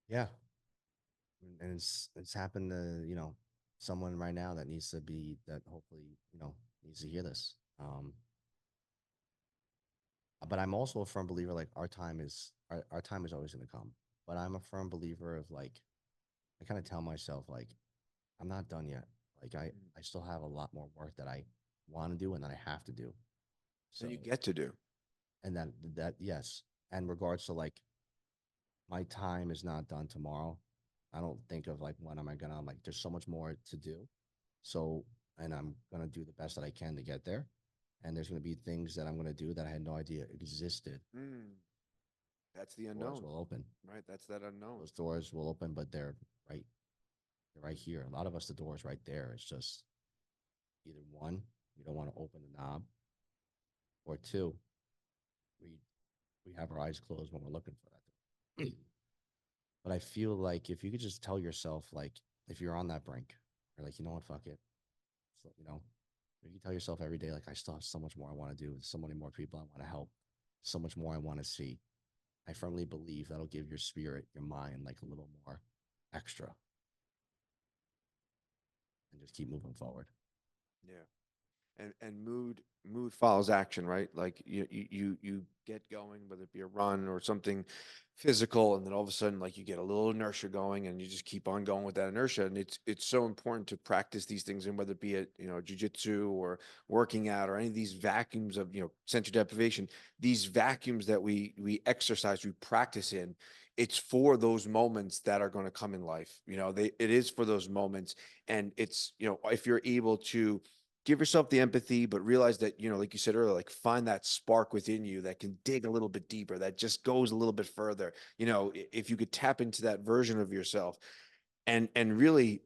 Yeah. And it's happened to, someone right now that needs to be that hopefully, needs to hear this. But I'm also a firm believer like our time is always gonna come. But I'm a firm believer of like I kind of tell myself like I'm not done yet. Like I still have a lot more work that I want to do and that I have to do. So And you get to do. and that yes. And regards to like my time is not done tomorrow. I don't think of like when am I gonna I'm like there's so much more to do. So and I'm gonna do the best that I can to get there. And there's gonna be things that I'm gonna do that I had no idea existed. Mm, that's the Doors unknown, will open. right? That's that unknown. Those doors will open, but right they're right here. A lot of us the door is right there. It's just either one, we don't want to open the knob, or two, we we have our eyes closed when we're looking for that door. But I feel like if you could just tell yourself, like, if you're on that brink, or like, you know what, fuck it. So, you tell yourself every day, like, I still have so much more I want to do, so many more people I want to help, so much more I want to see. I firmly believe that'll give your spirit, your mind, like a little more extra and just keep moving forward. Yeah. And mood follows action, right? Like you get going, whether it be a run or something physical, and then all of a sudden like you get a little inertia going and you just keep on going with that inertia. And it's so important to practice these things, and whether it be jujitsu or working out or any of these vacuums of sensory deprivation, these vacuums that we exercise, we practice in, it's for those moments that are going to come in life. It is for those moments. And it's, if you're able to give yourself the empathy, but realize that, like you said earlier, like find that spark within you that can dig a little bit deeper, that just goes a little bit further. If you could tap into that version of yourself and really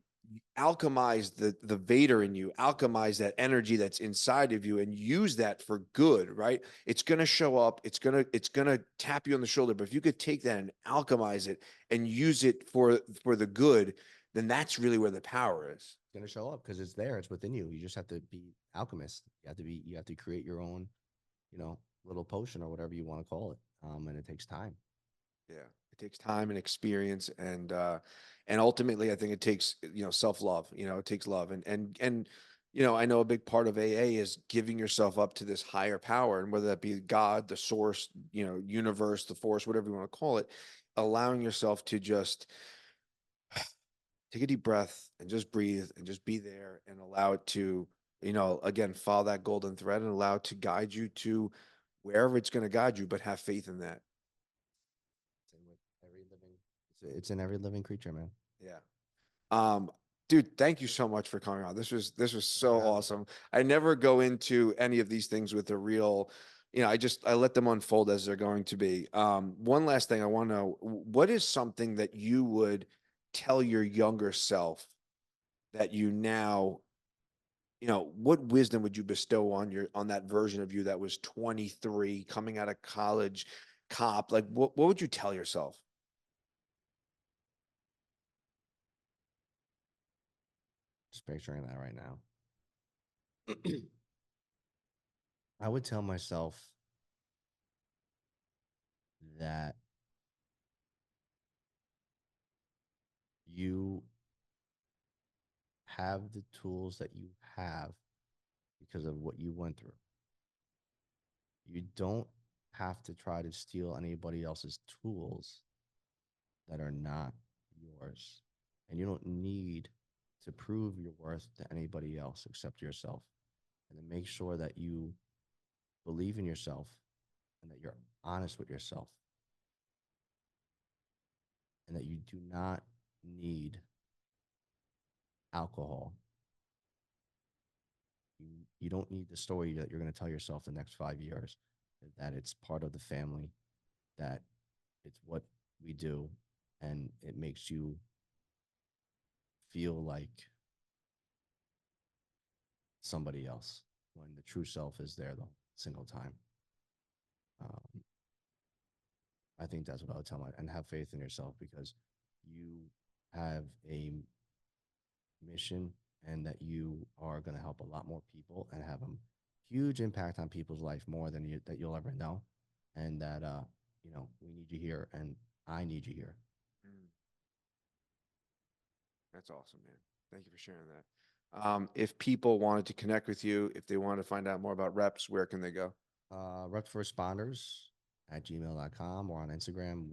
alchemize the Vader in you, alchemize that energy that's inside of you and use that for good, right? It's going to show up, it's going to tap you on the shoulder, but if you could take that and alchemize it and use it for the good, then that's really where the power is. It's going to show up because it's there. It's within you. You just have to be alchemist. You have to create your own, little potion or whatever you want to call it. And it takes time. Yeah, it takes time and experience, and ultimately, I think it takes self love. It takes love, and I know a big part of AA is giving yourself up to this higher power, and whether that be God, the source, universe, the force, whatever you want to call it, allowing yourself to just take a deep breath and just breathe and just be there and allow it to, again, follow that golden thread and allow it to guide you to wherever it's going to guide you, but have faith in that. It's in every living creature, man. Yeah. Um, Dude, thank you so much for coming on. This was so awesome. I never go into any of these things with a real, I let them unfold as they're going to be. One last thing I want to know, what is something that you would tell your younger self that you now, what wisdom would you bestow on that version of you that was 23 coming out of college, cop? Like what would you tell yourself? Just picturing that right now. I would tell myself that you have the tools that you have because of what you went through. You don't have to try to steal anybody else's tools that are not yours. And you don't need to prove your worth to anybody else except yourself. And then make sure that you believe in yourself and that you're honest with yourself and that you do not need alcohol. You don't need the story that you're going to tell yourself the next 5 years, that it's part of the family, that it's what we do, and it makes you feel like somebody else when the true self is there the single time. Um, I think that's what I would tell my, and have faith in yourself, because you have a mission, and that you are going to help a lot more people and have a huge impact on people's life, more than that you'll ever know. And that, we need you here, and I need you here. Mm. That's awesome, man. Thank you for sharing that. If people wanted to connect with you, if they want to find out more about reps, where can they go? Reps for responders at gmail.com, or on Instagram,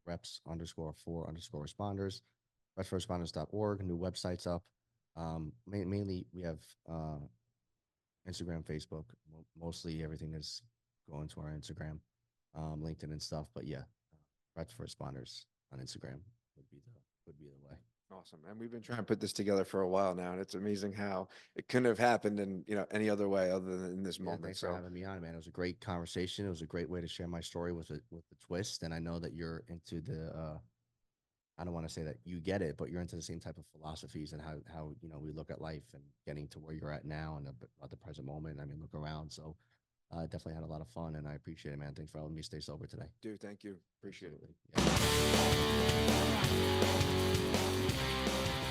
reps_for_responders, repsforresponders.org. New websites up. Mainly we have Instagram, Facebook. Mostly everything is going to our Instagram, LinkedIn and stuff. But yeah, reps for responders on Instagram would be the way. Awesome. And we've been trying to put this together for a while now, and it's amazing how it couldn't have happened in, any other way other than in this Yeah, moment. thanks for So having me on, man. It was a great conversation. It was a great way to share my story with the twist. And I know that you're into the I don't want to say that you get it, but you're into the same type of philosophies, and how we look at life, and getting to where you're at now, and about the present moment. I mean, look around. So definitely had a lot of fun, and I appreciate it, man. Thanks for letting me stay sober today. dude, thank you. Appreciate it. Absolutely. Yeah.